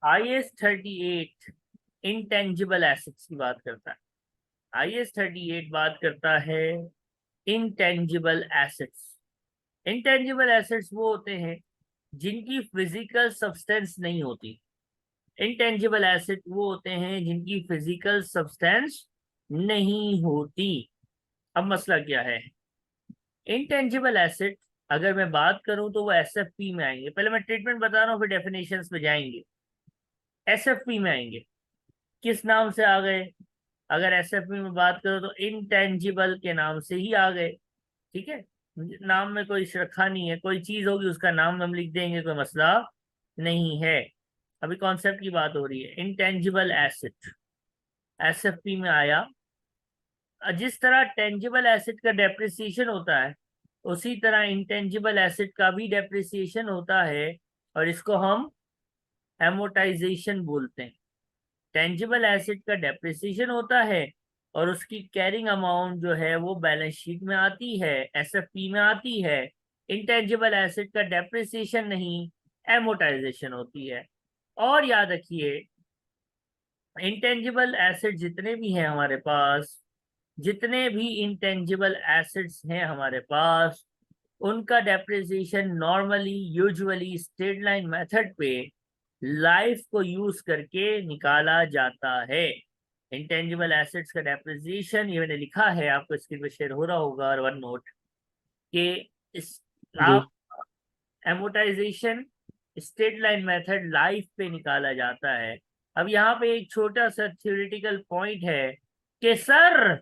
IS-38 intangible assets की बात करता है। IS-38 बात करता है इंटेंजिबल एसेट्स। इंटेंजिबल एसेट्स वो होते हैं जिनकी फिजिकल सब्सटेंस नहीं होती। इंटेंजिबल एसेट वो होते हैं जिनकी फिजिकल सब्सटेंस नहीं होती। अब मसला क्या है? इंटेंजिबल एसेट अगर मैं बात करूं तो वो एसएफपी में आएंगे। पहले मैं ट्रीटमेंट बता रहा हूँ, फिर डेफिनेशंस पे जाएंगे। एसएफपी में आएंगे। किस नाम से आ गए? अगर एसएफपी में बात करो तो इंटेंजिबल के नाम से ही आ गए। ठीक है, नाम में कोई रखा नहीं है, कोई चीज होगी उसका नाम हम लिख देंगे, कोई मसला नहीं है। अभी कॉन्सेप्ट की बात हो रही है। इंटेंजिबल एसेट एसएफपी में आया। जिस तरह टेंजिबल एसेट का डेप्रिसिएशन होता है, उसी तरह इंटेंजिबल एसेट का भी डेप्रिसिएशन होता है, और इसको हम एमोटाइजेशन बोलते हैं। टेंजिबल एसेट का डेप्रिसिएशन होता है और उसकी कैरिंग अमाउंट जो है वो बैलेंस शीट में आती है, एसएफपी में आती है। इंटेंजिबल एसेट का डेप्रिसिएशन नहीं, एमोटाइजेशन होती है। और याद रखिए, इंटेंजिबल एसेट जितने भी हैं हमारे पास, जितने भी इंटेंजिबल एसेट्स हैं हमारे पास, उनका depreciation normally usually straight line method पे लाइफ को यूज करके निकाला जाता है। इंटेंजिबल एसेट्स का डेप्रिसिएशन ये मैंने लिखा है, आपको स्क्रीन पे शेयर हो रहा होगा, और वन नोट कि इस जी। आप amortization straight line method life पे निकाला जाता है। अब यहाँ पे एक छोटा सा थ्योरेटिकल पॉइंट है कि सर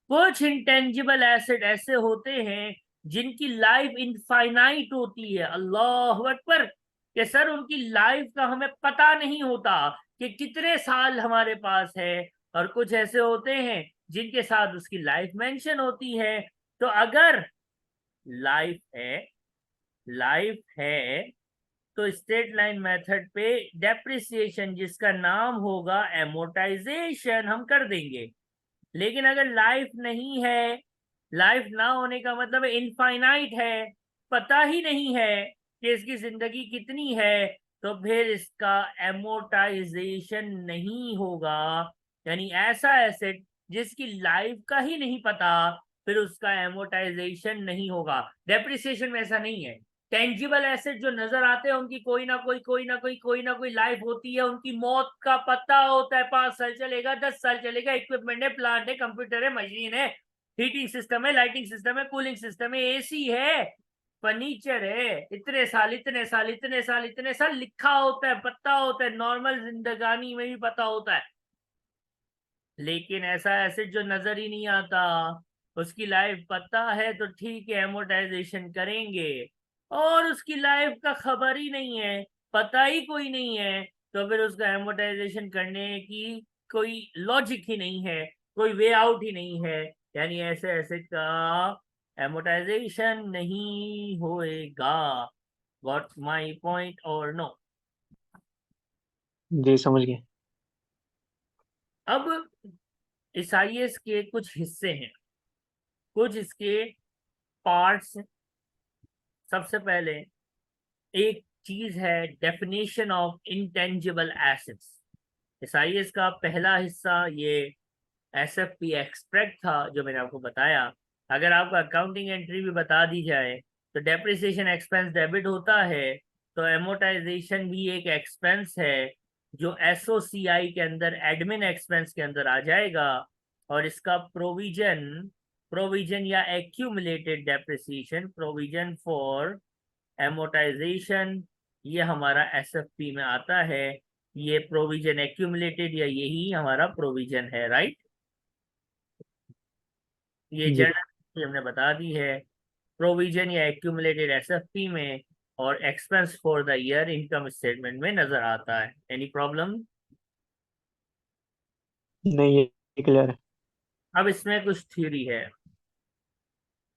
कुछ इंटेंजिबल एसेट ऐसे होते हैं जिनकी लाइफ इनफाइनाइट होती है। अल्लाह अकबर! कि सर उनकी लाइफ का हमें पता नहीं होता कि कितने साल हमारे पास है। और कुछ ऐसे होते हैं जिनके साथ उसकी लाइफ मेंशन होती है। तो अगर लाइफ है, लाइफ है, तो स्ट्रेट लाइन मेथड पे डेप्रिसिएशन जिसका नाम होगा एमोटाइजेशन हम कर देंगे। लेकिन अगर लाइफ नहीं है, लाइफ ना होने का मतलब इनफाइनाइट है, पता ही नहीं है कि इसकी जिंदगी कितनी है, तो फिर इसका एमोटाइजेशन नहीं होगा। यानी ऐसा एसेट जिसकी लाइफ का ही नहीं पता, फिर उसका एमोटाइजेशन नहीं होगा। डेप्रिसिएशन में ऐसा नहीं है। टेंजिबल एसेट जो नजर आते हैं उनकी कोई ना कोई लाइफ होती है, उनकी मौत का पता होता है। 5 साल चलेगा, 10 साल चलेगा, इक्विपमेंट है, प्लांट है, कंप्यूटर है, मशीन है, हीटिंग सिस्टम है, लाइटिंग सिस्टम है, कूलिंग सिस्टम है, एसी है, फर्नीचर है। इतने साल, इतने साल, इतने साल, इतने साल लिखा होता है, पता होता है, नॉर्मल जिंदगानी में भी पता होता है। लेकिन ऐसा एसेट जो नजर ही नहीं आता, उसकी लाइफ पता है तो ठीक है, एमोटाइजेशन करेंगे। और उसकी लाइफ का खबर ही नहीं है, पता ही कोई नहीं है, तो फिर उसका एमोटाइजेशन करने की कोई लॉजिक ही नहीं है, कोई वे आउट ही नहीं है। यानी ऐसे एसेट का एमोटाइजेशन नहीं होएगा। गॉट माई पॉइंट और नो? जी समझ गए। अब इस आईएएस के कुछ हिस्से हैं, कुछ इसके पार्ट्स। सबसे पहले एक चीज है definition of intangible assets. SIS का पहला हिस्सा ये एसएफपी एक्सट्रैक्ट था जो मैंने आपको बताया। अगर आपको अकाउंटिंग एंट्री भी बता दी जाए तो डेप्रिसिएशन एक्सपेंस डेबिट होता है, तो एमोटाइजेशन भी एक एक्सपेंस है जो एसओसीआई के अंदर एडमिन एक्सपेंस के अंदर आ जाएगा। और इसका प्रोविजन, प्रोविजन या accumulated depreciation, provision for amortization, ये हमारा एसएफपी में आता है। ये प्रोविजन एक्यूमुलेटेड या यही हमारा प्रोविजन है, राइट? ये जी जनरल हमने बता दी है। प्रोविजन या एक्यूमुलेटेड एसएफपी में, और expense for the year income statement में नजर आता है। Any problem? नहीं, ये क्लियर है। अब इसमें कुछ थ्योरी है।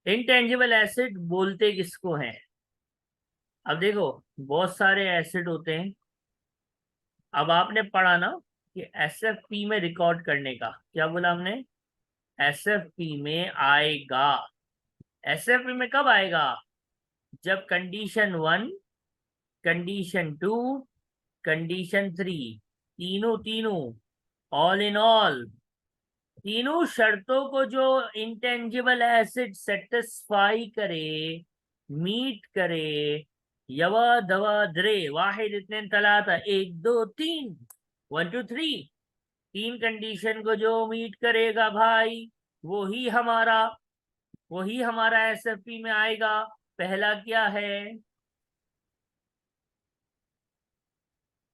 इंटेंजिबल एसेट बोलते किसको हैं? अब देखो, बहुत सारे एसेट होते हैं। अब आपने पढ़ा ना कि एसएफपी में रिकॉर्ड करने का, क्या बोला हमने? एसएफपी में आएगा। एसएफपी में कब आएगा? जब कंडीशन 1, कंडीशन 2 कंडीशन 3, तीनों तीनों ऑल इन ऑल, तीनों शर्तों को जो इंटेंजिबल एसिड सेटिस्फाई करे, मीट करे, यवा दवा द्रे वाहिद इतने तलाता, 1 2 3, 1 2 3, तीन कंडीशन को जो मीट करेगा भाई, वो ही हमारा एसएफपी में आएगा। पहला क्या है?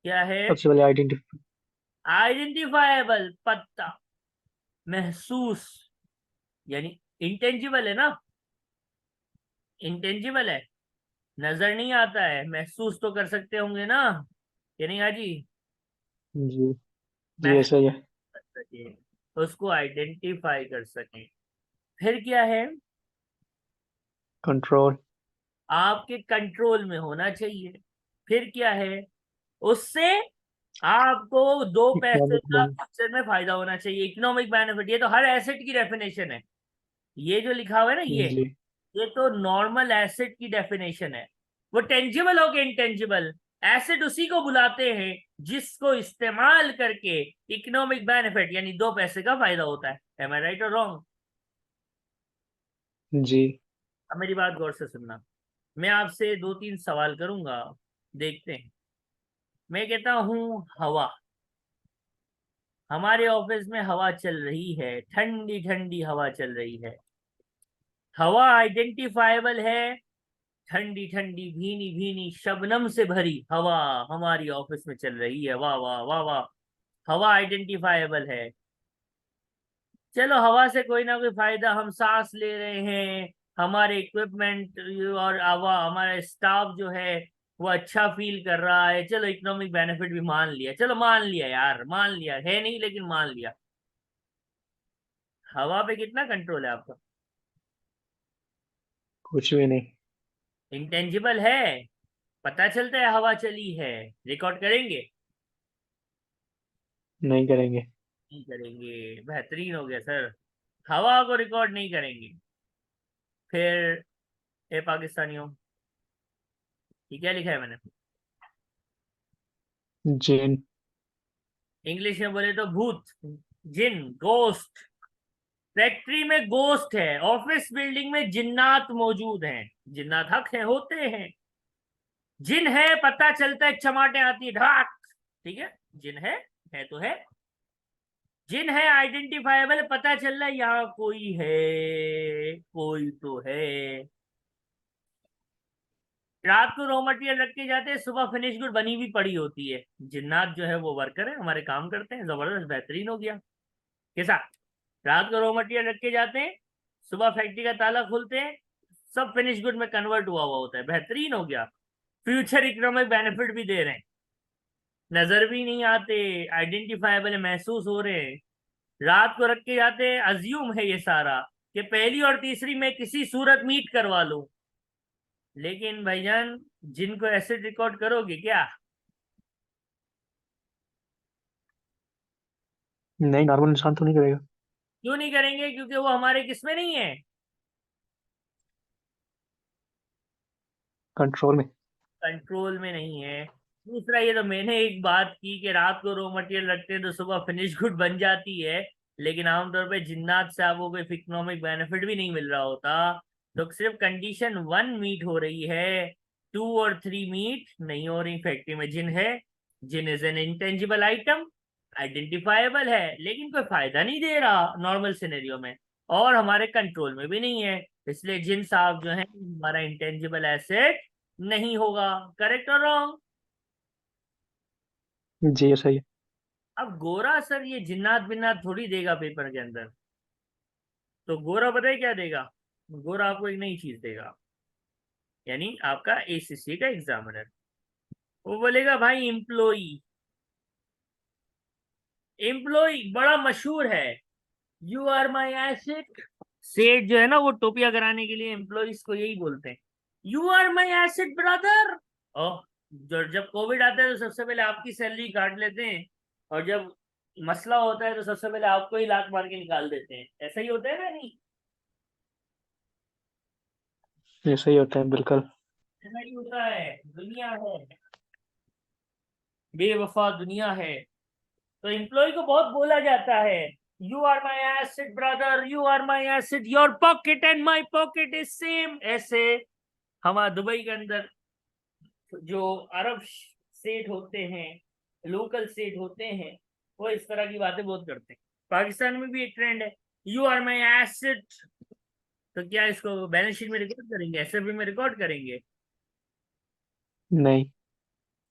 क्या है? सबसे पहले आइडेंटिफाई। आइडेंटिफाएबल, पता, महसूस, यानी इंटेंजिबल है ना, इंटेंजिबल है, नजर नहीं आता है, महसूस तो कर सकते होंगे ना, ये नहीं हाजी? जी। जी महसूस ऐसा ही है। कर सके, उसको आइडेंटिफाई कर सके। फिर क्या है? कंट्रोल। आपके कंट्रोल में होना चाहिए। फिर क्या है? उससे आपको 2 पैसे इकोनॉमिक का फ्यूचर में फायदा होना चाहिए, इकोनॉमिक बेनिफिट। ये तो हर एसेट की डेफिनेशन है, ये जो लिखा हुआ है ना, जी। ये तो नॉर्मल एसेट की डेफिनेशन है। वो टेंजिबल हो के इंटेंजिबल, एसेट उसी को बुलाते हैं जिसको इस्तेमाल करके इकोनॉमिक बेनिफिट यानी 2 पैसे का फायदा होता है। एम आई राइट और रॉन्ग? जी। अब मेरी बात गौर से सुनना, मैं आपसे 2 3 सवाल करूंगा, देखते हैं। मैं कहता हूं हवा, हमारे ऑफिस में हवा चल रही है, ठंडी ठंडी हवा चल रही है, हवा आइडेंटिफाइबल है, ठंडी ठंडी भीनी भीनी शबनम से भरी हवा हमारी ऑफिस में चल रही है, वाह वाह वाह वाह, हवा आइडेंटिफाइबल है। चलो, हवा से कोई ना कोई फायदा, हम सांस ले रहे हैं, हमारे इक्विपमेंट और हवा, हमारा स्टाफ जो है वो अच्छा फील कर रहा है, चलो इकोनॉमिक बेनिफिट भी मान लिया, चलो मान लिया यार, मान लिया है नहीं लेकिन मान लिया। हवा पे कितना कंट्रोल है आपका? कुछ भी नहीं। इंटेंजिबल है, पता चलता है हवा चली है, रिकॉर्ड करेंगे? नहीं करेंगे। नहीं करेंगे, बेहतरीन हो गया सर, हवा को रिकॉर्ड नहीं करेंगे। फिर ए पाकिस्तानियों, ये क्या लिखा है मैंने? जिन। इंग्लिश में बोले तो भूत, जिन, गोस्ट। फैक्ट्री में गोस्ट है, ऑफिस बिल्डिंग में जिन्नात मौजूद हैं, जिन्नात हक है, होते हैं। जिन है पता चलता है, चमाटे आती है ढाक, ठीक है, जिन है तो है, जिन है आइडेंटिफाइबल, पता चल रहा है यहाँ कोई है, कोई तो है। रात को रॉ मटेरियल रख के जाते हैं, सुबह फिनिश गुड बनी हुई पड़ी होती है, जिन्नात जो है वो वर्कर है, हमारे काम करते हैं, जबरदस्त, बेहतरीन हो गया। कैसा? रात को रॉ मटेरियल रख के जाते हैं, सुबह फैक्ट्री का ताला खोलते हैं, सब फिनिश गुड में कन्वर्ट हुआ हुआ होता है, बेहतरीन हो गया। फ्यूचर इकोनॉमिक बेनिफिट भी दे रहे हैं, नजर भी नहीं आते, आइडेंटिफाइबल है, महसूस हो रहे हैं। रात को रख के जाते हैं, अज्यूम है ये सारा कि पहली और तीसरी में किसी सूरत मीट करवा लूं, लेकिन भाईजान जिनको एसिड रिकॉर्ड करोगे क्या? नहीं, नॉर्मल इंसान तो नहीं करेगा। क्यों नहीं करेंगे? क्योंकि वो हमारे किसमें नहीं है, कंट्रोल में। कंट्रोल में नहीं है। दूसरा, ये तो मैंने एक बात की कि रात को रॉ मटेरियल रखते हैं तो सुबह फिनिश गुड बन जाती है, लेकिन आमतौर पे जिन्नात से आपको कोई इकोनॉमिक बेनिफिट भी नहीं मिल रहा होता। तो सिर्फ कंडीशन 1 मीट हो रही है, 2 और 3 मीट नहीं हो रही। फैक्ट्री में जिन है, जिन is an intangible item, identifiable है, लेकिन कोई फायदा नहीं दे रहा नॉर्मल सिनेरियो में, और हमारे कंट्रोल में भी नहीं है, इसलिए जिन साहब जो है हमारा इंटेंजिबल एसेट नहीं होगा। करेक्ट और रॉन्ग? जी ऐसा ही है। अब गोरा सर ये जिन्नात बिन्नात थोड़ी देगा पेपर के अंदर, तो गोरा पता है क्या देगा? गोरा आपको एक नई चीज देगा, यानी आपका एसीसी का एग्जामिनर, वो बोलेगा भाई एम्प्लॉई, एम्प्लॉई बड़ा मशहूर है, यू आर माई एसेट। सेठ जो है ना वो टोपिया कराने के लिए एम्प्लॉइज को यही बोलते हैं, you are my asset brother. और जब कोविड आता है तो सबसे पहले आपकी सैलरी काट लेते हैं, और जब मसला होता है तो सबसे पहले आपको ही लात मार के निकाल देते हैं, ऐसा ही होता है ना? नहीं, ऐसा ही होता है बिल्कुल। ऐसा ही होता है, दुनिया है। बेवफा दुनिया है। तो एम्प्लॉय को बहुत बोला जाता है, you are my asset brother, you are my asset, your pocket and my pocket is same. ऐसे हमारा दुबई के अंदर जो अरब सेठ होते हैं, लोकल सेठ होते हैं, वो इस तरह की बातें बहुत करते हैं। पाकिस्तान में भी एक ट्रेंड है, यू आर माई एसिड। तो क्या इसको बैलेंस शीट में रिकॉर्ड करेंगे, एसएफबी में रिकॉर्ड करेंगे? नहीं।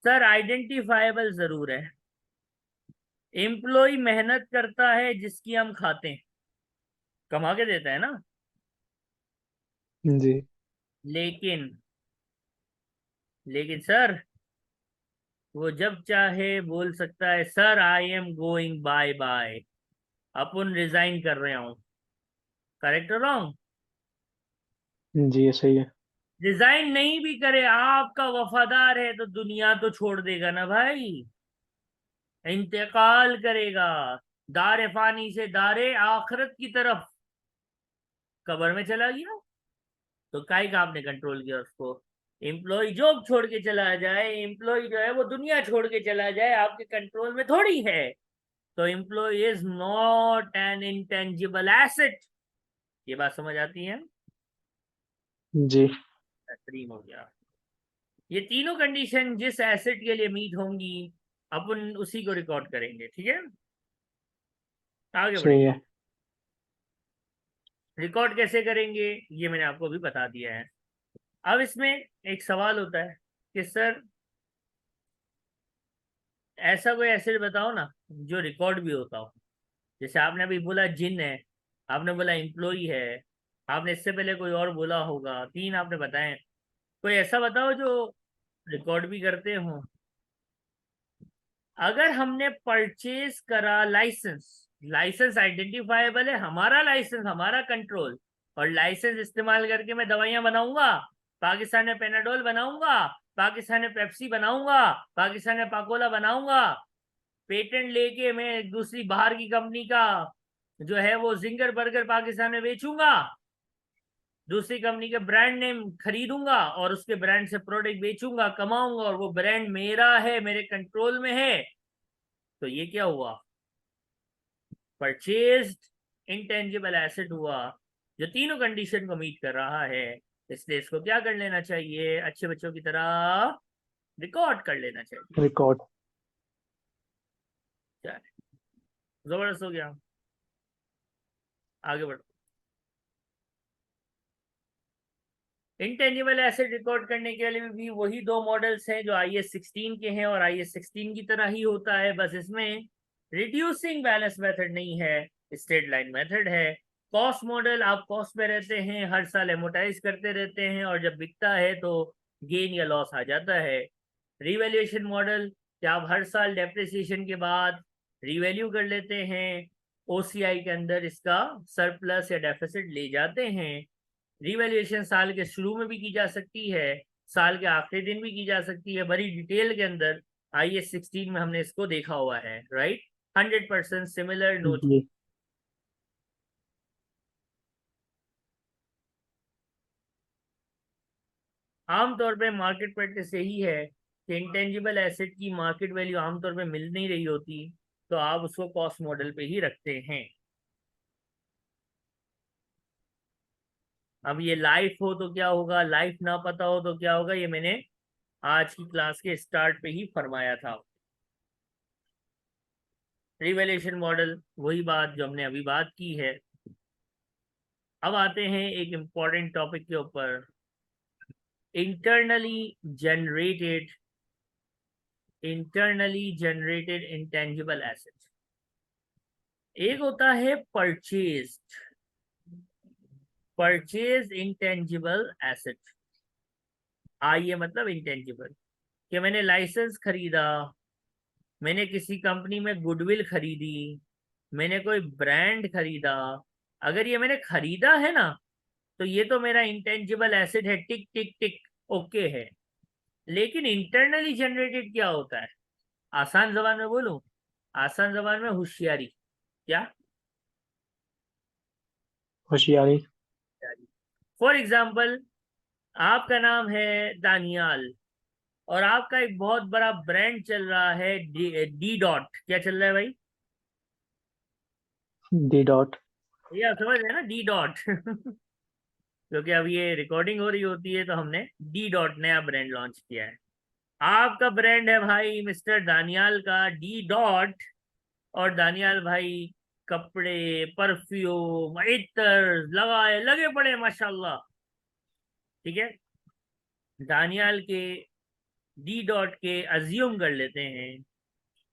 सर आइडेंटिफाइबल जरूर है। एम्प्लॉय मेहनत करता है जिसकी हम खाते हैं, कमा के देता है ना। जी। लेकिन लेकिन सर वो जब चाहे बोल सकता है, sir I am going bye bye, अपन रिजाइन कर रहा हूं। करेक्ट और रॉन्ग? जी ये सही है। रिजाइन नहीं भी करे, आपका वफादार है तो दुनिया तो छोड़ देगा ना भाई, इंतकाल करेगा दारे फानी से दारे आखिरत की तरफ, कब्र में चला गया। तो काय का आपने कंट्रोल किया उसको? एम्प्लॉय जॉब छोड़ के चला जाए, एम्प्लॉय जो है वो दुनिया छोड़ के चला जाए, आपके कंट्रोल में थोड़ी है। तो employee is not an intangible asset. ये बात समझ आती है? जी। बेहतरीन हो गया। ये तीनों कंडीशन जिस एसेट के लिए मीट होंगी, अपन उसी को रिकॉर्ड करेंगे, ठीक है? आगे सही बढ़िए। है। रिकॉर्ड कैसे करेंगे ये मैंने आपको भी बता दिया है। अब इसमें एक सवाल होता है कि सर ऐसा कोई एसेट बताओ ना जो रिकॉर्ड भी होता हो। जैसे आपने अभी बोला जिन है, आपने बोला एम्प्लॉई है, आपने इससे पहले कोई और बोला होगा, तीन आपने बताए। कोई ऐसा बताओ जो रिकॉर्ड भी करते हो। अगर हमने परचेज करा लाइसेंस, लाइसेंस आइडेंटिफाइबल है, हमारा लाइसेंस हमारा कंट्रोल, और लाइसेंस इस्तेमाल करके मैं दवाइयां बनाऊंगा, पाकिस्तान में पेनाडोल बनाऊंगा, पाकिस्तान में पेप्सी बनाऊंगा, पाकिस्तान में पाकोला बनाऊंगा, पेटेंट लेके मैं एक दूसरी बाहर की कंपनी का जो है वो जिंगर बर्गर पाकिस्तान में बेचूंगा, दूसरी कंपनी के ब्रांड नेम खरीदूंगा और उसके ब्रांड से प्रोडक्ट बेचूंगा, कमाऊंगा, और वो ब्रांड मेरा है, मेरे कंट्रोल में है। तो ये क्या हुआ? परचेज्ड इंटेंजिबल एसेट हुआ, जो तीनों कंडीशन को मीट कर रहा है। इसलिए इसको क्या कर लेना चाहिए, अच्छे बच्चों की तरह रिकॉर्ड कर लेना चाहिए। रिकॉर्ड। चलिए, जबरदस्त हो गया। आगे बढ़ो। इंटेंजिबल एसेट रिकॉर्ड करने के लिए भी वही दो मॉडल्स हैं जो IS-16 के हैं, और IS-16 की तरह ही होता है, बस इसमें रिड्यूसिंग बैलेंस मेथड नहीं है, स्ट्रेट लाइन मेथड है। कॉस्ट मॉडल, आप कॉस्ट पे रहते हैं, हर साल एमोटाइज करते रहते हैं, और जब बिकता है तो गेन या लॉस आ जाता है। रिवैल्यूएशन मॉडल, क्या आप हर साल डेप्रिसिएशन के बाद रिवैल्यू कर लेते हैं, OCI के अंदर इसका सरप्लस या डेफिसिट ले जाते हैं। रिवैल्यूएशन साल के शुरू में भी की जा सकती है, साल के आखिरी दिन भी की जा सकती है, बड़ी डिटेल के अंदर IS-16 में हमने इसको देखा हुआ है, राइट? 100% similar, no. जी। आमतौर पे मार्केट प्रैक्टिस यही है कि इंटेंजिबल एसेट की मार्केट वैल्यू आमतौर पे मिल नहीं रही होती, तो आप उसको कॉस्ट मॉडल पे ही रखते हैं। अब ये लाइफ हो तो क्या होगा, लाइफ ना पता हो तो क्या होगा, ये मैंने आज की क्लास के स्टार्ट पे ही फरमाया था। रिवैल्यूएशन मॉडल, वही बात जो हमने अभी बात की है। अब आते हैं एक इम्पॉर्टेंट टॉपिक के ऊपर, इंटरनली जनरेटेड इंटेंजिबल एसेट। एक होता है परचेज इंटेंजिबल एसेट। ये मतलब इंटेंजिबल, कि मैंने लाइसेंस खरीदा, मैंने किसी कंपनी में गुडविल खरीदी, मैंने कोई ब्रांड खरीदा। अगर ये मैंने खरीदा है ना, तो ये तो मेरा इंटेंजिबल एसेट है, टिक टिक टिक, ओके है। लेकिन इंटरनली जनरेटेड क्या होता है? आसान जबान में बोलूं, आसान जबान में होशियारी। क्या? होशियारी। फॉर एग्जाम्पल, आपका नाम है दानियाल, और आपका एक बहुत बड़ा ब्रांड चल रहा है डी डॉट। क्या चल रहा है भाई? D dot. ये आप समझ रहे हैं ना, डी डॉट। क्योंकि अब ये रिकॉर्डिंग हो रही होती है, तो हमने डी डॉट नया ब्रांड लॉन्च किया है। आपका ब्रांड है भाई मिस्टर दानियाल का डी डॉट। और दानियाल भाई कपड़े, परफ्यूम, इत्र लगाए लगे पड़े माशाल्लाह। ठीक है। दानियाल के डी डॉट के अज्यूम कर लेते हैं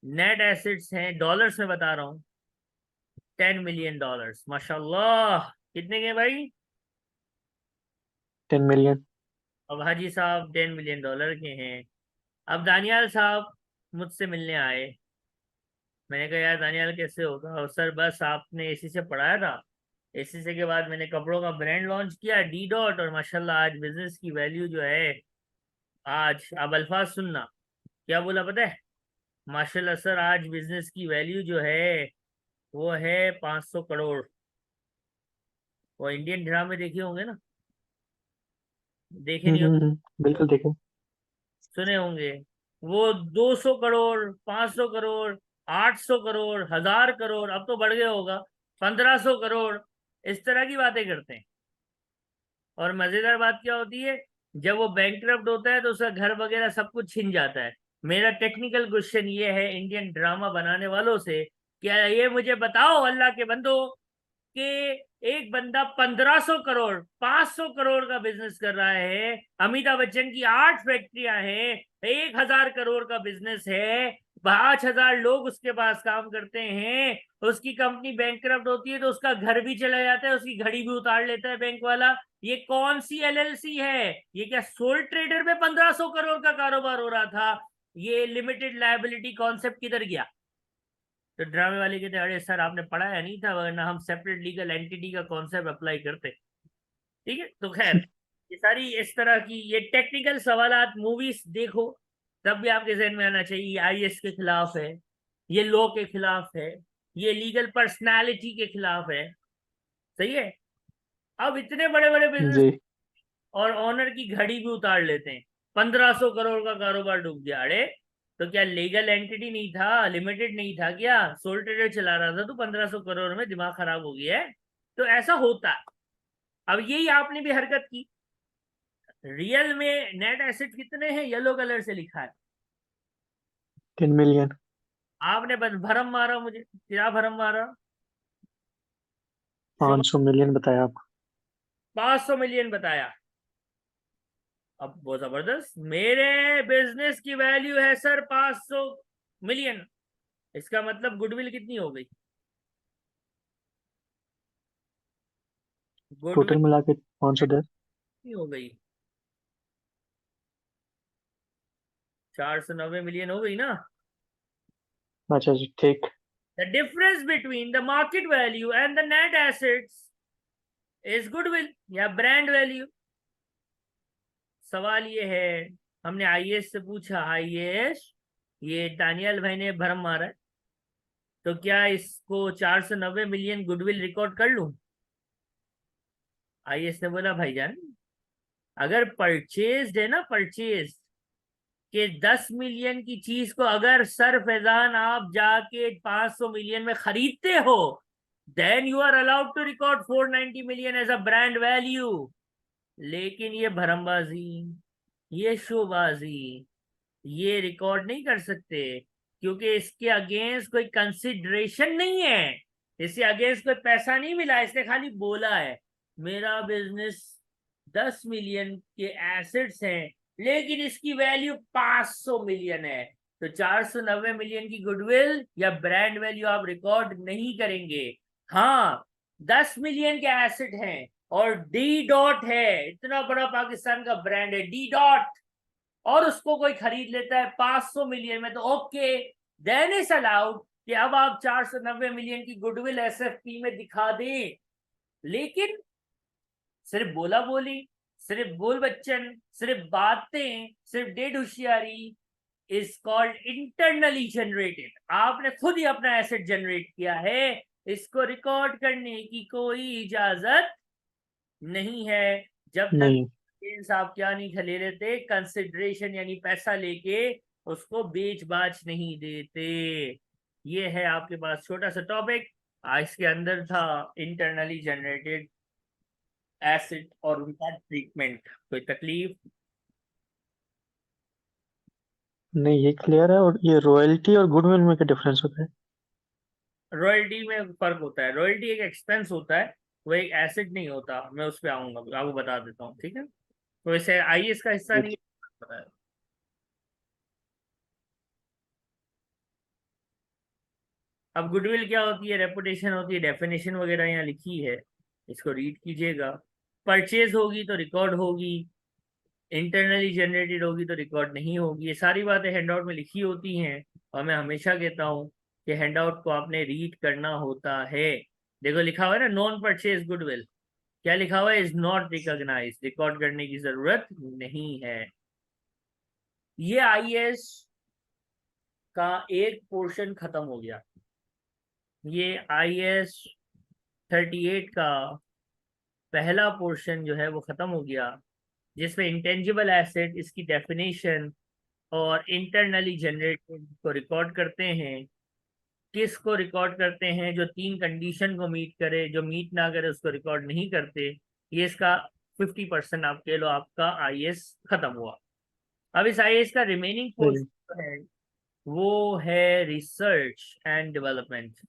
नेट एसेट्स हैं, डॉलर्स में बता रहा हूँ, $10 million माशाल्लाह। कितने के भाई? 10 मिलियन। अब हाजी साहब $10 million के हैं। अब दानियाल साहब मुझसे मिलने आए। मैंने कहा यार दानियाल कैसे होगा? और सर बस आपने एसी से पढ़ाया था, एसी से के बाद मैंने कपड़ों का ब्रांड लॉन्च किया डी डॉट, और माशाल्लाह आज बिजनेस की वैल्यू जो है, आज अब अल्फाज सुनना क्या बोला पता है? माशाल्लाह सर आज बिजनेस की वैल्यू जो है वो है 500 करोड़। वो इंडियन ड्रामे देखे होंगे ना? देखे नहीं? बिल्कुल देखे। सुने होंगे। वो 200 करोड़, 500 करोड़, 800 करोड़, 1000 करोड़, अब तो बढ़ गया होगा, 1500 करोड़, इस तरह की बातें करते हैं। और मजेदार बात क्या होती है, जब वो बैंकरप्ट होता है तो उसका घर वगैरह सब कुछ छिन जाता है। मेरा टेक्निकल क्वेश्चन ये है इंडियन ड्रामा बनाने वालों से, क्या ये मुझे बताओ अल्लाह के बंदो कि एक बंदा 1500 करोड़, 500 करोड़ का बिजनेस कर रहा है, अमिताभ बच्चन की 8 फैक्ट्रियां हैं, 1000 करोड़ का बिजनेस है, 5000 लोग उसके पास काम करते हैं, उसकी कंपनी बैंकरप्ट होती है तो उसका घर भी चला जाता है, उसकी घड़ी भी उतार लेता है बैंक वाला। ये कौन सी एलएलसी है? ये क्या सोल ट्रेडर में 1500 करोड़ का कारोबार हो रहा था? ये लिमिटेड लायबिलिटी कॉन्सेप्ट किधर गया? तो ड्रामे वाले कहते अरे सर आपने पढ़ाया नहीं था, वरना हम सेपरेट लीगल एंटिटी का कॉन्सेप्ट अप्लाई करते। ठीक है, तो खैर ये सारी इस तरह की ये टेक्निकल सवालात मूवीज देखो तब भी आपके जहन में आना चाहिए। ये आईएएस के खिलाफ है, ये लॉ के खिलाफ है, ये लीगल पर्सनालिटी के खिलाफ है। सही है। अब इतने बड़े बड़े बिजनेस जी। और ऑनर की घड़ी भी उतार लेते हैं। 1500 करोड़ का कारोबार डूब गया, अरे तो क्या लीगल एंटिटी नहीं था, लिमिटेड नहीं था क्या? सोल ट्रेडर चला रहा था तो 1500 करोड़ में दिमाग खराब हो गया है। तो ऐसा होता है। अब यही आपने भी हरकत की। रियल में नेट एसेट कितने हैं येलो कलर से लिखा है, 10 मिलियन। आपने बस भरम मारा मुझे। क्या भरम मारा? 500 मिलियन बताया आप। 500 मिलियन बताया। अब वो जबरदस्त, मेरे बिजनेस की वैल्यू है सर 500 मिलियन। इसका मतलब गुडविल कितनी हो गई? गुडविल टोटल मिला के 510। कितनी हो गई? 490 मिलियन हो गई ना? अच्छा जी, ठीक। The difference between the market value and the net assets is goodwill या ब्रांड वैल्यू। सवाल ये है, हमने आईएएस से पूछा, आईएएस ये दानियाल भाई ने भरम मारा है, तो क्या इसको 490 मिलियन गुडविल रिकॉर्ड कर लूं? आईएएस ने बोला भाईजान अगर परचेज है ना, परचेज के 10 मिलियन की चीज को अगर सर फैजान आप जाके 500 मिलियन में खरीदते हो, then you are allowed to record 490 million as a brand value. लेकिन ये भरमबाजी, ये शोबाजी, ये रिकॉर्ड नहीं कर सकते, क्योंकि इसके अगेंस्ट कोई कंसिडरेशन नहीं है, इसके अगेंस्ट कोई पैसा नहीं मिला, इसने खाली बोला है मेरा बिजनेस 10 मिलियन के एसेट्स हैं, लेकिन इसकी वैल्यू 500 मिलियन है। तो 490 मिलियन की गुडविल या ब्रांड वैल्यू आप रिकॉर्ड नहीं करेंगे। हाँ, 10 मिलियन के एसेट हैं और डी डॉट है, इतना बड़ा पाकिस्तान का ब्रांड है डी डॉट, और उसको कोई खरीद लेता है 500 मिलियन में, तो ओके, देन इज अलाउड कि अब आप 490 मिलियन की गुडविल एसएफपी में दिखा दें। लेकिन सिर्फ बोला बोली, सिर्फ बोल बच्चन, सिर्फ बातें, सिर्फ डेढ़ होशियारी इज कॉल्ड इंटरनली जनरेटेड। आपने खुद ही अपना एसेट जनरेट किया है, इसको रिकॉर्ड करने की कोई इजाजत नहीं है जब तक नहीं। आप क्या नहीं खले लेते, कंसिडरेशन यानी पैसा लेके उसको बेच बाच नहीं देते। ये है आपके पास छोटा सा टॉपिक। इसके अंदर था इंटरनली जनरेटेड एसिड और उनका ट्रीटमेंट। कोई तकलीफ? नहीं, ये क्लियर है। और ये रॉयल्टी और गुडविल में क्या डिफरेंस होता है? रॉयल्टी में फर्क होता है। रॉयल्टी एक एक्सपेंस होता है, वो एक एसिड नहीं होता। मैं उस पर आऊंगा, आपको बता देता हूँ, ठीक है। तो इसे आईएएस का हिस्सा नहीं है। अब गुडविल क्या होती है, रेपुटेशन होती है, डेफिनेशन वगैरह यहाँ लिखी है, इसको रीड कीजिएगा। परचेज होगी तो रिकॉर्ड होगी, इंटरनली जनरेटेड होगी तो रिकॉर्ड नहीं होगी। ये सारी बातें हैंडआउट में लिखी होती हैं, और मैं हमेशा कहता हूँ कि हैंडआउट को आपने रीड करना होता है। देखो लिखा हुआ है ना, नॉन परचेज गुडविल, क्या लिखा हुआ है? इज नॉट रिकॉग्नाइज, रिकॉर्ड करने की जरूरत नहीं है। ये आईएएस का एक पोर्शन खत्म हो गया। ये आईएएस 38 का पहला पोर्शन जो है वो खत्म हो गया, जिसमें इंटेंजिबल एसेट, इसकी डेफिनेशन और इंटरनली जनरेटेड को रिकॉर्ड करते हैं। किस को रिकॉर्ड करते हैं? जो तीन कंडीशन को मीट करे, जो मीट ना करे उसको रिकॉर्ड नहीं करते। ये इसका 50% आप कह लो, आपका आईएएस खत्म हुआ। अब इस आईएएस का रिमेनिंग जी पोर्शन है, वो है रिसर्च एंड डेवलपमेंट।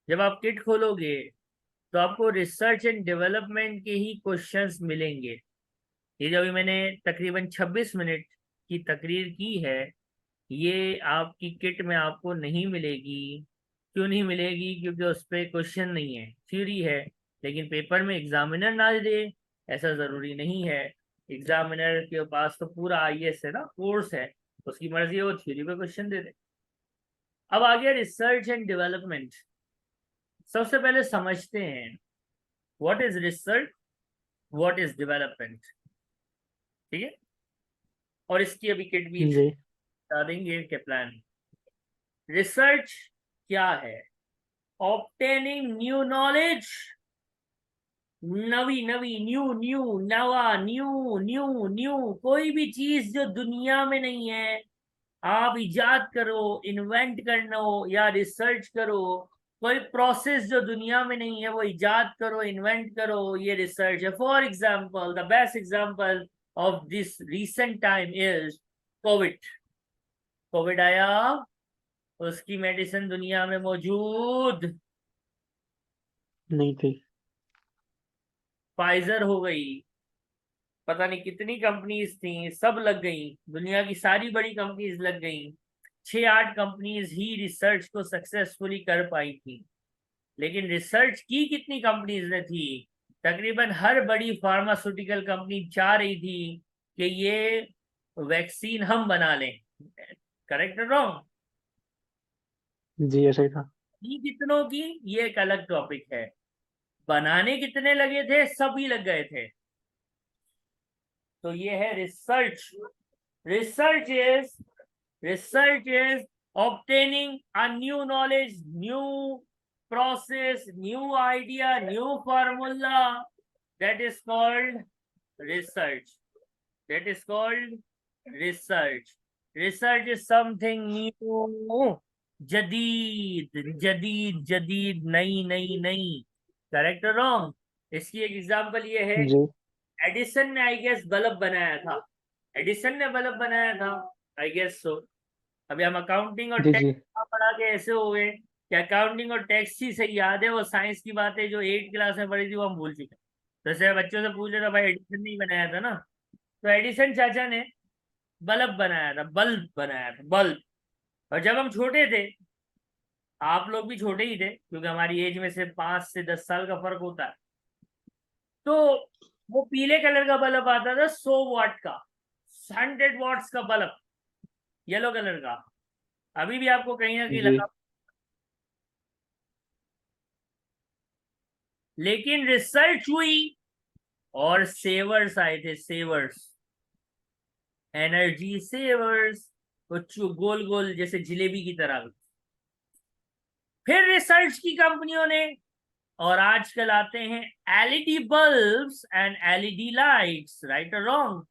जब आप किट खोलोगे तो आपको रिसर्च एंड डेवलपमेंट के ही क्वेश्चंस मिलेंगे। ये जो अभी मैंने तकरीबन 26 मिनट की तकरीर की है, ये आपकी किट में आपको नहीं मिलेगी। क्यों नहीं मिलेगी? क्योंकि उस पर क्वेश्चन नहीं है, थ्योरी है। लेकिन पेपर में एग्जामिनर ना दे ऐसा ज़रूरी नहीं है। एग्जामिनर के पास तो पूरा आईएएस है ना, कोर्स है, उसकी मर्जी है वो थ्योरी पे क्वेश्चन दे दे। अब आ गया रिसर्च एंड डेवलपमेंट। सबसे पहले समझते हैं what is research, what is development, ठीक है। और इसकी अभी किट भी जी बता देंगे के प्लान। रिसर्च क्या है? ऑब्टेनिंग न्यू नॉलेज, नवी नवी, न्यू न्यू, नवा, न्यू न्यू न्यू। कोई भी चीज जो दुनिया में नहीं है, आप इजाद करो, इन्वेंट करना हो या रिसर्च करो। कोई प्रोसेस जो दुनिया में नहीं है वो इजाद करो, इन्वेंट करो, ये रिसर्च है। For example, the best example of this recent time is Covid. Covid आया, उसकी मेडिसिन दुनिया में मौजूद, नहीं थी। फाइजर हो गई, पता नहीं कितनी कंपनीज थी, सब लग गई, दुनिया की सारी बड़ी कंपनीज लग गई। 6-8 कंपनीज ही रिसर्च को सक्सेसफुली कर पाई थी। लेकिन रिसर्च की कितनी कंपनीज ने थी? तकरीबन हर बड़ी फार्मास्यूटिकल कंपनी चाह रही थी कि ये वैक्सीन हम बना लें। करेक्ट और रॉन्ग? जी ऐसा ही था। की कितनों की, ये एक अलग टॉपिक है। बनाने कितने लगे थे? सभी लग गए थे। तो ये है research. Research is, research is obtaining a new knowledge, new process, new idea, new formula. That is called research. That is called research. Research is something new, जदीद जदीद जदीद, नई नई नई। करेक्ट और रॉन्ग? इसकी एक एग्जांपल ये है, जी एडिसन ने आई गेस बल्ब बनाया था। एडिसन ने बल्ब बनाया था, आई गेस सो। अभी हम अकाउंटिंग और जी जी टैक्स पढ़ा के ऐसे हो गए कि अकाउंटिंग और टैक्स ही सही याद है, वो साइंस की बातें जो 8 क्लास में पढ़ी थी वो हम भूल चुके हैं। जैसे बच्चों से पूछ लेता, भाई एडिसन नहीं बनाया था ना? तो एडिसन चाचा ने बल्ब बनाया था, बल्ब बनाया था, बल्ब। और जब हम छोटे थे, आप लोग भी छोटे ही थे क्योंकि हमारी एज में से 5 से 10 साल का फर्क होता है, तो वो पीले कलर का बल्ब आता था, 100 वाट का, 100 वाट्स का बल्ब, येलो कलर का। अभी भी आपको कहीं ना कहीं जी लगा। लेकिन रिसर्च हुई और सेवर्स आए थे, सेवर्स, एनर्जी सेवर्स, कुछ गोल गोल जैसे जिलेबी की तरह। फिर रिसर्च की कंपनियों ने और आजकल आते हैं LED bulbs and LED lights, right और रॉन्ग?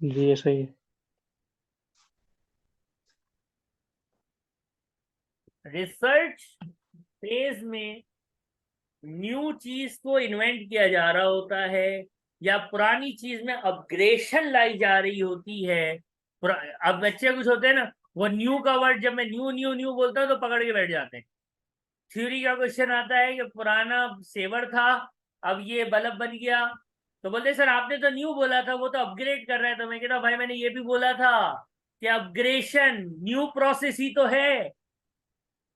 जी ये सही है। रिसर्च फेज में न्यू चीज को इन्वेंट किया जा रहा होता है या पुरानी चीज में अपग्रेडेशन लाई जा रही होती है। अब बच्चे कुछ होते हैं ना, वो न्यू का वर्ड जब मैं न्यू न्यू न्यू बोलता हूँ तो पकड़ के बैठ जाते हैं। थ्योरी का क्वेश्चन आता है कि पुराना सेवर था, अब ये बल्ब बन गया, तो बोलते सर आपने तो न्यू बोला था, वो तो अपग्रेड कर रहा है। तो मैं कहता भाई मैंने ये भी बोला था कि अपग्रेडेशन न्यू प्रोसेस ही तो है,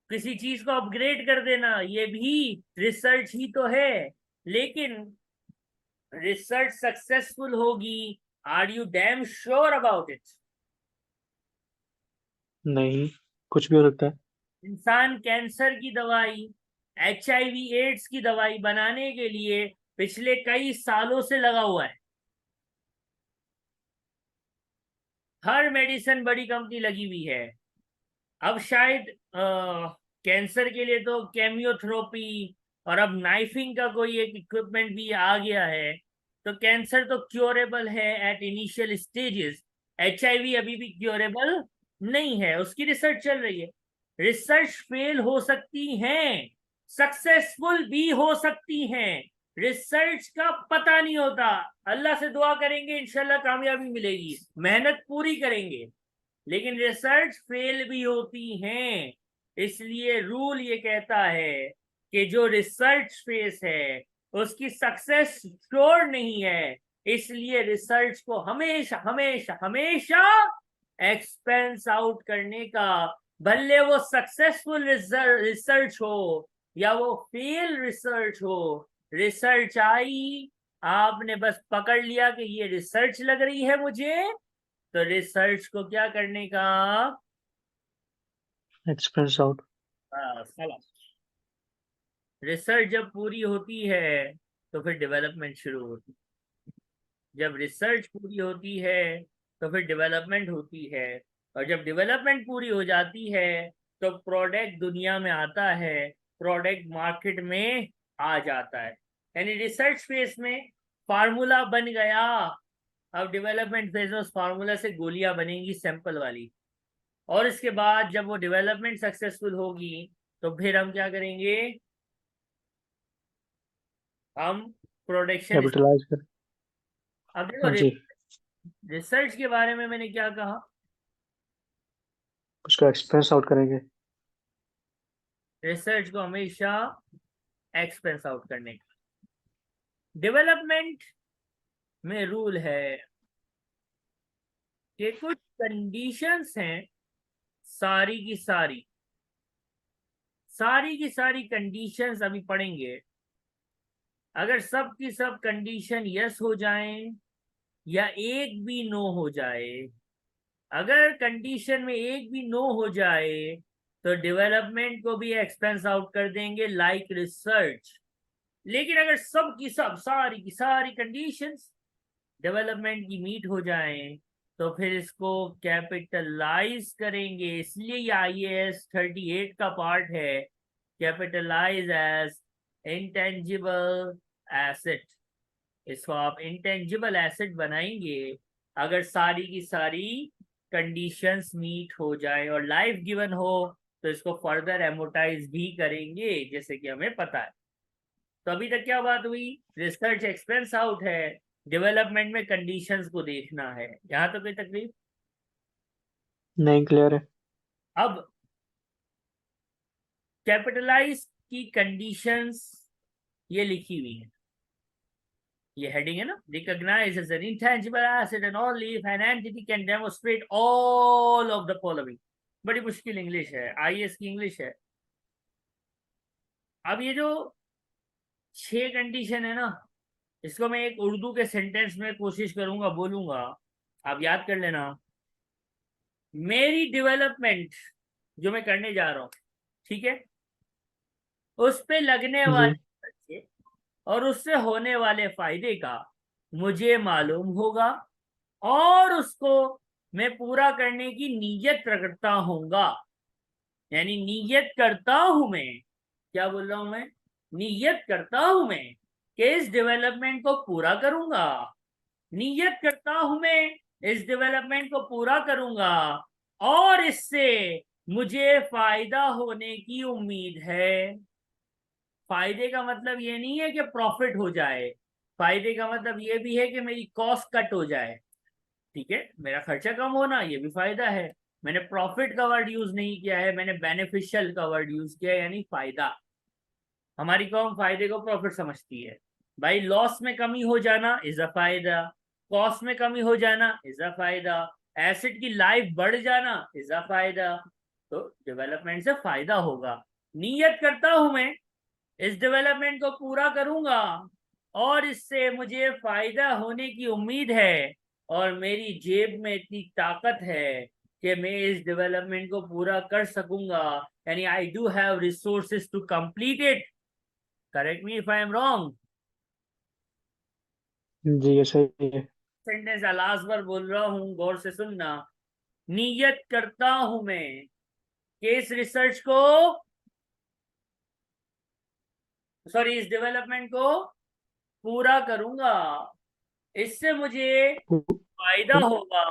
किसी चीज को अपग्रेड कर देना ये भी रिसर्च ही तो है। लेकिन रिसर्च सक्सेसफुल होगी, are you damn sure about it? नहीं, कुछ भी हो सकता है। इंसान कैंसर की दवाई, HIV एड्स की दवाई बनाने के लिए पिछले कई सालों से लगा हुआ है। हर मेडिसिन बड़ी कंपनी लगी हुई है। अब शायद कैंसर के लिए तो केमियोथेरेपी और अब नाइफिंग का कोई एक इक्विपमेंट भी आ गया है। तो कैंसर तो क्योरेबल है एट इनिशियल स्टेजेस, HIV अभी भी क्योरेबल नहीं है, उसकी रिसर्च चल रही है। रिसर्च फेल हो सकती हैं, सक्सेसफुल भी हो सकती हैं, रिसर्च का पता नहीं होता। अल्लाह से दुआ करेंगे इंशाल्लाह कामयाबी मिलेगी, मेहनत पूरी करेंगे, लेकिन रिसर्च फेल भी होती हैं। इसलिए रूल ये कहता है कि जो रिसर्च फेस है उसकी सक्सेस श्योर नहीं है, इसलिए रिसर्च को हमेशा हमेशा हमेशा एक्सपेंस आउट करने का, भले वो सक्सेसफुल रिसर्च हो या वो फेल रिसर्च हो। रिसर्च आई, आपने बस पकड़ लिया कि ये रिसर्च लग रही है मुझे, तो रिसर्च को क्या करने का? Expense out. रिसर्च जब पूरी होती है तो फिर डेवलपमेंट शुरू होती है, जब रिसर्च पूरी होती है तो फिर डेवलपमेंट होती है, और जब डेवलपमेंट पूरी हो जाती है तो प्रोडक्ट दुनिया में आता है, प्रोडक्ट मार्केट में आ जाता है। यानी रिसर्च फेज में फार्मूला बन गया, अब डेवलपमेंट फेज में उस फार्मूला से गोलियां बनेंगी सैंपल वाली, और इसके बाद जब वो डेवलपमेंट सक्सेसफुल होगी तो फिर हम क्या करेंगे? हम प्रोडक्शन। कैपिटलाइज कर। अब देखो हाँ जी। रिसर्च के बारे में मैंने क्या कहा? उसका एक्सपेंस आउट करेंगे। रिसर्च को हमेशा एक्सपेंस आउट करने का। डेवलपमेंट में रूल है कि कुछ कंडीशंस हैं, सारी की सारी सारी की सारी कंडीशंस अभी पढ़ेंगे। अगर सब की सब कंडीशन यस हो जाएं या एक भी नो हो जाए, अगर कंडीशन में एक भी नो हो जाए तो डेवलपमेंट को भी एक्सपेंस आउट कर देंगे लाइक रिसर्च। लेकिन अगर सब की सब सारी की सारी कंडीशंस डेवलपमेंट की मीट हो जाएं तो फिर इसको कैपिटलाइज करेंगे। इसलिए ये IAS 38 का पार्ट है, कैपिटलाइज एज इंटेंजिबल एसेट। इसको आप इंटेंजिबल एसेट बनाएंगे अगर सारी की सारी कंडीशंस मीट हो जाए और लाइफ गिवन हो, तो इसको फर्दर एमोटाइज भी करेंगे जैसे कि हमें पता है। तो अभी तक क्या बात हुई? रिसर्च एक्सपेंस आउट है, डेवलपमेंट में कंडीशंस को देखना है, यहाँ तो कोई तकलीफ? नहीं, क्लियर है। अब कैपिटलाइज की कंडीशंस ये लिखी हुई है, ये हेडिंग है ना, recognise as an intangible asset and only if an entity can demonstrate all of the following. बड़ी मुश्किल इंग्लिश है, IAS की इंग्लिश है। अब ये जो 6 कंडीशन है ना, इसको मैं एक उर्दू के सेंटेंस में कोशिश करूंगा बोलूंगा, आप याद कर लेना। मेरी डेवलपमेंट जो मैं करने जा रहा हूं, ठीक है, उस पे लगने जी। वाले खर्चे और उससे होने वाले फायदे का मुझे मालूम होगा, और उसको मैं पूरा करने की नीयत रखता हूंगा। यानी नीयत करता हूं मैं, क्या बोल रहा हूं मैं? नियत करता हूं मैं कि इस डेवलपमेंट को पूरा करूंगा, नियत करता हूं मैं इस डेवलपमेंट को पूरा करूंगा और इससे मुझे फायदा होने की उम्मीद है। फायदे का मतलब ये नहीं है कि प्रॉफिट हो जाए, फायदे का मतलब ये भी है कि मेरी कॉस्ट कट हो जाए। ठीक है, मेरा खर्चा कम होना ये भी फायदा है। मैंने प्रॉफिट का वर्ड यूज नहीं किया है, मैंने बेनिफिशियल का वर्ड यूज किया है, यानी फायदा। हमारी कौम फायदे को प्रॉफिट समझती है। भाई लॉस में कमी हो जाना इज अ फायदा, कॉस्ट में कमी हो जाना इज अ फायदा, एसेट की लाइफ बढ़ जाना इज अ फायदा। तो डेवलपमेंट से फायदा होगा। नियत करता हूं मैं इस डेवलपमेंट को पूरा करूंगा और इससे मुझे फायदा होने की उम्मीद है और मेरी जेब में इतनी ताकत है कि मैं इस डेवलपमेंट को पूरा कर सकूंगा, यानी I do have resources to complete it. Correct me if I am wrong. जी ये सही है। सेंटेंस लास्ट बार बोल रहा हूं, गौर से सुनना। नियत करता हूं मैं कि इस रिसर्च को, सॉरी इस डेवलपमेंट को पूरा करूंगा, इससे मुझे फायदा होगा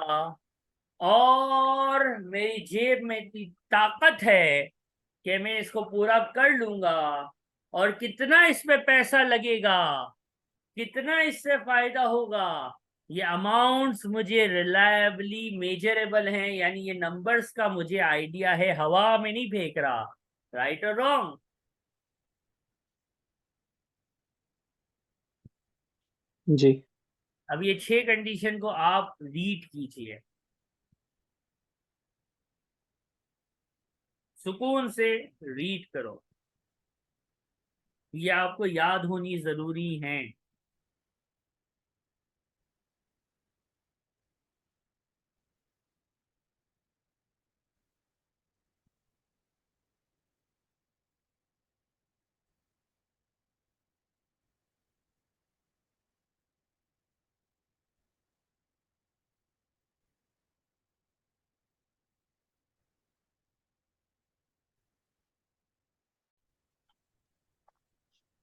और मेरी जेब में इतनी ताकत है कि मैं इसको पूरा कर लूंगा। और कितना इस पे पैसा लगेगा, कितना इससे फायदा होगा, ये अमाउंट्स मुझे रिलायबली मेजरेबल हैं, यानी ये नंबर्स का मुझे आइडिया है, हवा में नहीं फेंक रहा। राइट और रॉन्ग? जी। अब ये 6 कंडीशन को आप रीड कीजिए, सुकून से रीड करो, ये आपको याद होनी जरूरी है।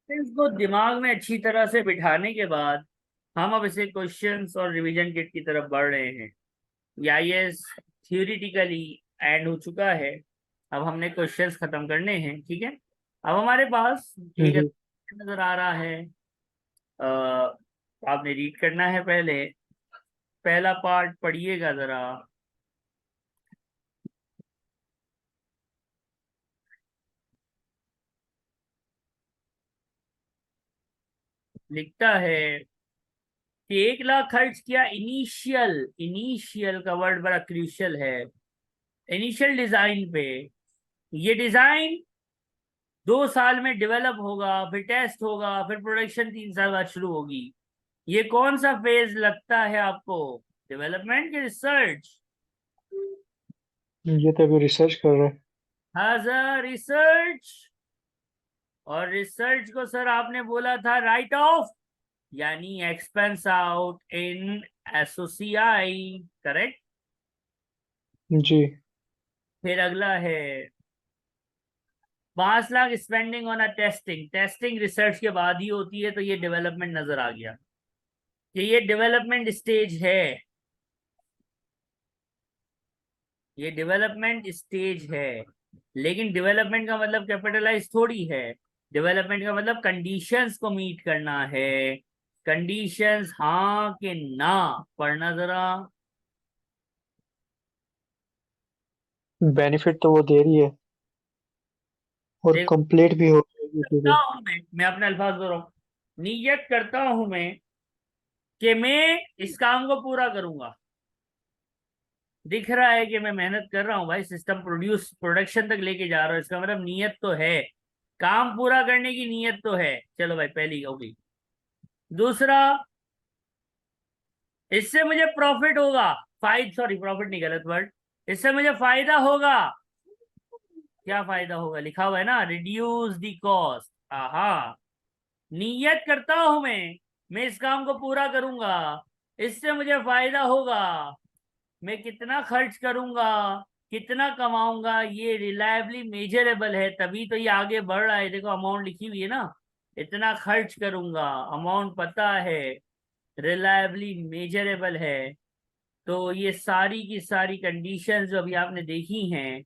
इसको दिमाग में अच्छी तरह से बिठाने के बाद हम अब इसे क्वेश्चंस और रिवीजन किट की तरफ बढ़ रहे हैं। ये आईएएस थियोरिटिकली एंड हो चुका है, अब हमने क्वेश्चंस खत्म करने हैं। ठीक है, अब हमारे पास एक जी। नजर आ रहा है, अ, आपने रीड करना है पहले, पहला पार्ट पढ़िएगा जरा। लिखता है कि 1 लाख खर्च किया इनिशियल, इनिशियल का वर्ड बड़ा क्रूशियल है, इनिशियल डिजाइन पे। ये डिजाइन 2 साल में डेवलप होगा, फिर टेस्ट होगा, फिर प्रोडक्शन 3 साल बाद शुरू होगी। ये कौन सा फेज लगता है आपको? डेवलपमेंट की रिसर्च? ये तो अभी रिसर्च कर रहे हैं। हाँ सर, रिसर्च। और रिसर्च को सर आपने बोला था राइट ऑफ, यानी expense out in SOCI, correct? जी। फिर अगला है 5 lakh spending on a testing, testing research के बाद ही होती है, तो ये डेवलपमेंट नजर आ गया कि ये डेवलपमेंट स्टेज है, ये डेवलपमेंट स्टेज है। लेकिन डेवलपमेंट का मतलब कैपिटलाइज थोड़ी है, डेवलपमेंट का मतलब कंडीशंस को मीट करना है। कंडीशंस हाँ कि ना, पढ़ना जरा। बेनिफिट तो वो दे रही है और देखता कंप्लीट भी हो जाएगी चीजें। हूं मैं अपने अल्फाज बोल रहा हूँ, नियत करता हूं मैं कि मैं इस काम को पूरा करूंगा। दिख रहा है कि मैं मेहनत कर रहा हूँ भाई, सिस्टम प्रोडक्शन तक लेके जा रहा हूँ, इसका मतलब नियत तो है, काम पूरा करने की नियत तो है। चलो भाई, पहली हो गई। दूसरा, इससे मुझे प्रॉफिट होगा, सॉरी प्रॉफिट नहीं, गलत वर्ड, इससे मुझे फायदा होगा। क्या फायदा होगा? लिखा हुआ है ना, रिड्यूस दी कॉस्ट। आहा, नियत करता हूं मैं इस काम को पूरा करूंगा, इससे मुझे फायदा होगा। मैं कितना खर्च करूंगा, कितना कमाऊंगा, ये रिलायबली मेजरेबल है, तभी तो ये आगे बढ़ रहा है। देखो अमाउंट लिखी हुई है ना, इतना खर्च करूंगा, अमाउंट पता है, रिलायबली मेजरेबल है। तो ये सारी की सारी कंडीशंस जो अभी आपने देखी हैं,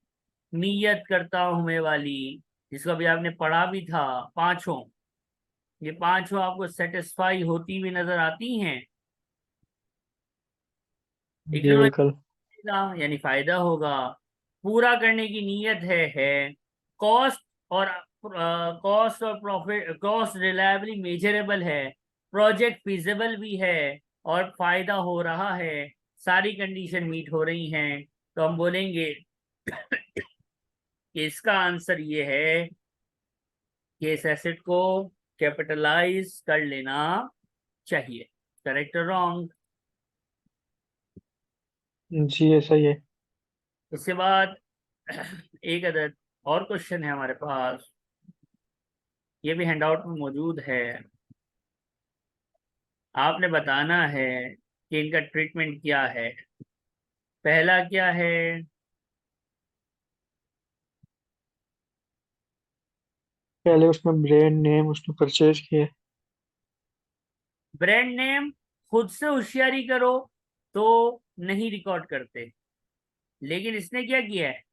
नियत करता हूं मैं वाली, जिसको अभी आपने पढ़ा भी था, पांचों, ये पांचों आपको सेटिस्फाई होती हुई नजर आती हैं। जी इकोनॉमिक बिल्कुल। यानी फायदा होगा, पूरा करने की नीयत है। कॉस्ट और प्रॉफिट, कॉस्ट रिलायबली मेजरेबल है, प्रोजेक्ट फिजिबल भी है, और फायदा हो रहा है, सारी कंडीशन मीट हो रही हैं। तो हम बोलेंगे कि इसका आंसर ये है कि इस एसेट को कैपिटलाइज कर लेना चाहिए। करेक्ट और रॉन्ग? जी ऐसा ही है। उसके बाद एक अदद और क्वेश्चन है हमारे पास, ये भी हैंडआउट में मौजूद है। आपने बताना है कि इनका ट्रीटमेंट क्या है। पहला क्या है? पहले उसमें ब्रांड नेम उसने परचेज किए। ब्रांड नेम खुद से होशियारी करो तो नहीं रिकॉर्ड करते, लेकिन इसने क्या किया है,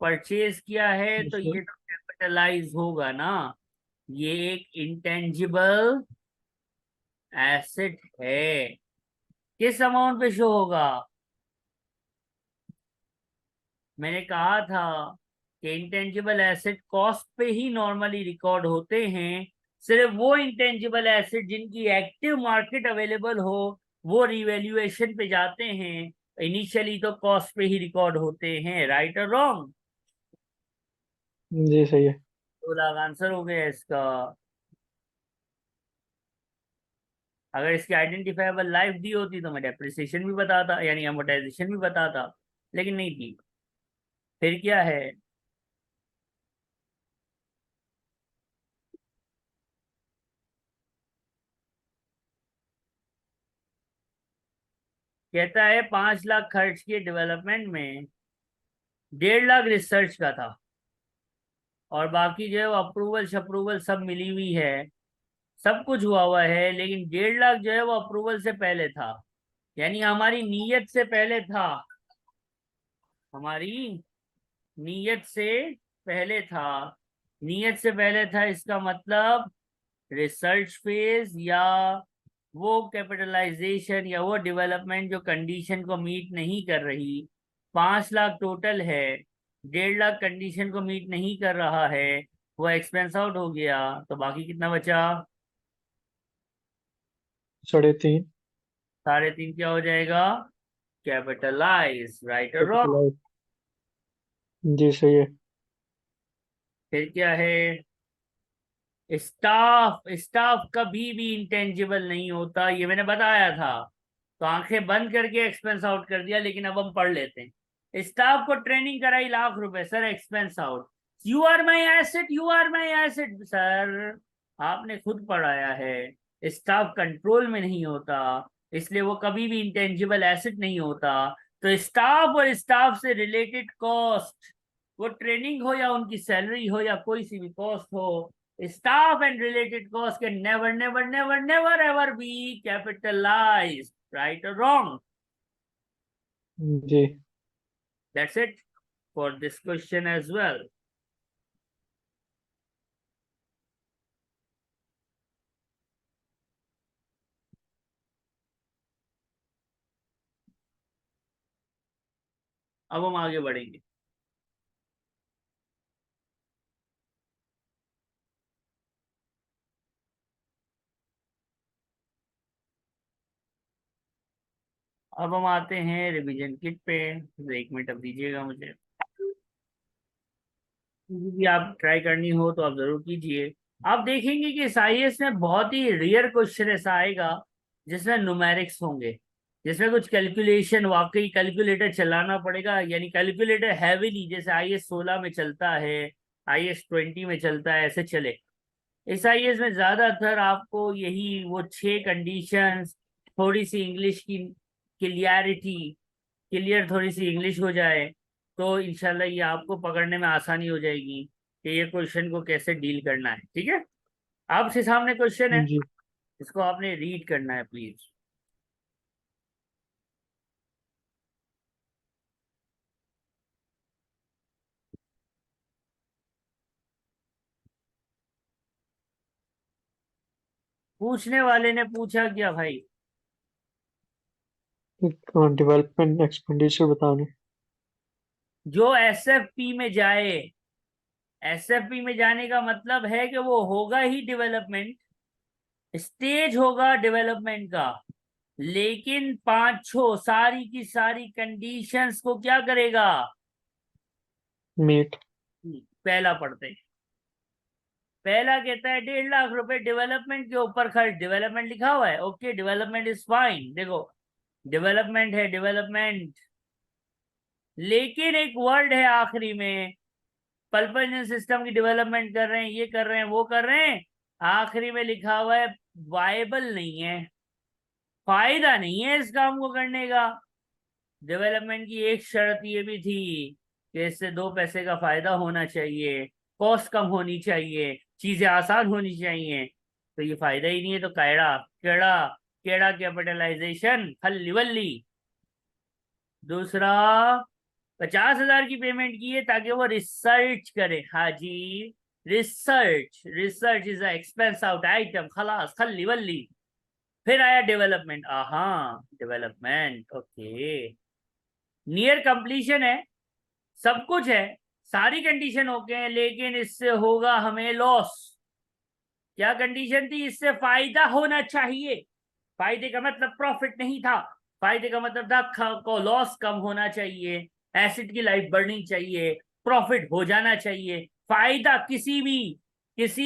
परचेज किया है, तो उसने ये तो कैपिटलाइज होगा ना। ये एक इंटेंजिबल एसेट है। किस अमाउंट पे शो होगा? मैंने कहा था कि इंटेंजिबल एसेट कॉस्ट पे ही नॉर्मली रिकॉर्ड होते हैं। सिर्फ वो इंटेंजिबल एसेट जिनकी एक्टिव मार्केट अवेलेबल हो, वो रिवैल्यूएशन पे जाते हैं। इनिशियली तो कॉस्ट पे ही रिकॉर्ड होते हैं। राइट और रॉन्ग? जी सही है। 2 लाख आंसर हो गया इसका। अगर इसकी आइडेंटिफाइबल लाइफ दी होती तो मैं डेप्रिसिएशन भी बताता, यानी अमोर्टाइजेशन भी बताता, लेकिन नहीं थी। फिर क्या है? कहता है 5 लाख खर्च किए डेवलपमेंट में, 1.5 लाख रिसर्च का था, और बाकी जो है वो अप्रूवल शप्रूवल सब मिली हुई है, सब कुछ हुआ हुआ है, लेकिन 1.5 लाख जो है वो अप्रूवल से पहले था, यानी हमारी नीयत से पहले था। हमारी नीयत से पहले था। नीयत से पहले था इसका मतलब रिसर्च फेज, या वो कैपिटलाइजेशन, या वो डेवलपमेंट जो कंडीशन को मीट नहीं कर रही। 5 लाख टोटल है, 1.5 लाख कंडीशन को मीट नहीं कर रहा है, वो एक्सपेंस आउट हो गया, तो बाकी कितना बचा? 3.5। 3.5 क्या हो जाएगा? कैपिटलाइज। राइट और रॉन्ग? कैपिटलाइज। जी सही है। फिर क्या है? स्टाफ, स्टाफ कभी भी इंटेंजिबल नहीं होता, ये मैंने बताया था। तो आंखें बंद करके एक्सपेंस आउट कर दिया, लेकिन अब हम पढ़ लेते हैं। स्टाफ को ट्रेनिंग कराई, लाख रुपए, sir expense out. You are my asset, you are my asset, sir आपने खुद पढ़ाया है स्टाफ कंट्रोल में नहीं होता, इसलिए वो कभी भी इंटेंजिबल एसेट नहीं होता। तो स्टाफ और स्टाफ से रिलेटेड कॉस्ट, वो ट्रेनिंग हो या उनकी सैलरी हो या कोई सी भी कॉस्ट हो, staff and related costs can never, never, never, never ever be capitalized. Right or wrong? Ji. That's it for this question as well. अब हम आगे बढ़ेंगे। अब हम आते हैं रिवीजन किट पे। तो 1 मिनट अब दीजिएगा मुझे, किसी भी आप ट्राई करनी हो तो आप जरूर कीजिए। आप देखेंगे कि इस आईएएस में बहुत ही रेयर क्वेश्चन ऐसा आएगा जिसमें न्यूमेरिक्स होंगे, जिसमें कुछ कैलकुलेशन, वाकई कैलकुलेटर चलाना पड़ेगा, यानी कैलकुलेटर हैवीली, जैसे आईएएस 16 में चलता है, आईएएस 20 में चलता है, ऐसे चले। इस आईएएस में ज्यादातर आपको यही वो 6 कंडीशंस, थोड़ी सी इंग्लिश की क्लियरिटी, क्लियर थोड़ी सी इंग्लिश हो जाए, तो इंशाल्लाह ये आपको पकड़ने में आसानी हो जाएगी। कि ये क्वेश्चन को कैसे डील करना है। ठीक है, आपसे सामने क्वेश्चन है, जी। इसको आपने रीड करना है प्लीज। पूछने वाले ने पूछा क्या भाई? डेवलपमेंट एक्सपेंडिचर बताने। जो एसएफपी में जाए, एसएफपी में जाने का मतलब है कि वो होगा ही डेवलपमेंट, स्टेज होगा डेवलपमेंट का, लेकिन पांच छो सारी की सारी कंडीशंस को क्या करेगा? मीट। पहला पढ़ते हैं। पहला कहता है 1.5 लाख रुपए डेवलपमेंट के ऊपर खर्च। डेवलपमेंट लिखा हुआ है, ओके, डेवलपमेंट इज फाइन। देखो, डेवलपमेंट है, डेवलपमेंट, लेकिन एक वर्ड है आखिरी में, पल्पन सिस्टम की डेवलपमेंट कर रहे हैं, ये कर रहे हैं, वो कर रहे हैं, आखिरी में लिखा हुआ है वायबल नहीं है, फायदा नहीं है इस काम को करने का। डेवलपमेंट की एक शर्त ये भी थी कि इससे 2 पैसे का फायदा होना चाहिए, कॉस्ट कम होनी चाहिए, चीजें आसान होनी चाहिए। तो ये फायदा ही नहीं है, तो कैड़ा केड़ा, केड़ा कैपिटलाइजेशन हल्ली वल्ली। दूसरा, 50,000 की पेमेंट की है ताकि वो रिसर्च करे। हाँ जी, research, research is a expense out item, खलास खल्ली वल्ली। फिर आया डेवलपमेंट, आहा, डेवलपमेंट ओके, नियर कंप्लीशन है, सब कुछ है, सारी कंडीशन ओके है, लेकिन इससे होगा हमें लॉस। क्या कंडीशन थी? इससे फायदा होना चाहिए। फायदे का मतलब प्रॉफिट नहीं था, फायदे का मतलब था को लॉस कम होना चाहिए, एसिड की लाइफ बढ़नी चाहिए, प्रॉफिट हो जाना चाहिए, फायदा किसी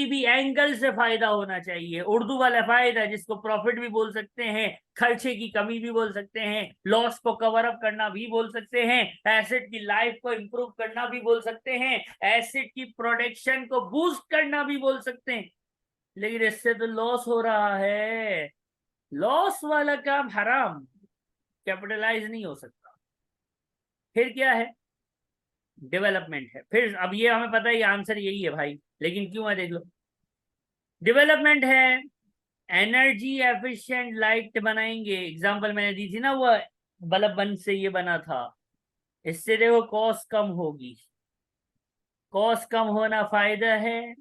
भी एंगल से फायदा होना चाहिए। उर्दू वाला फायदा जिसको प्रॉफिट भी बोल सकते हैं, खर्चे की कमी भी बोल सकते हैं, लॉस को कवर अप करना भी बोल सकते हैं, एसिड की लाइफ को इंप्रूव करना भी बोल सकते हैं, एसिड की प्रोडक्शन को बूस्ट करना भी बोल सकते हैं। लेकिन इससे तो लॉस हो रहा है, लॉस वाला काम हराम, कैपिटलाइज नहीं हो सकता। फिर क्या है? डेवलपमेंट है। फिर अब ये हमें पता है, ये आंसर यही है भाई, लेकिन क्यों है देख लो। डेवलपमेंट है, एनर्जी एफिशिएंट लाइट बनाएंगे, एग्जांपल मैंने दी थी ना, वो बल्ब बन से ये बना था, इससे देखो कॉस्ट कम होगी, कॉस्ट कम होना फायदा है,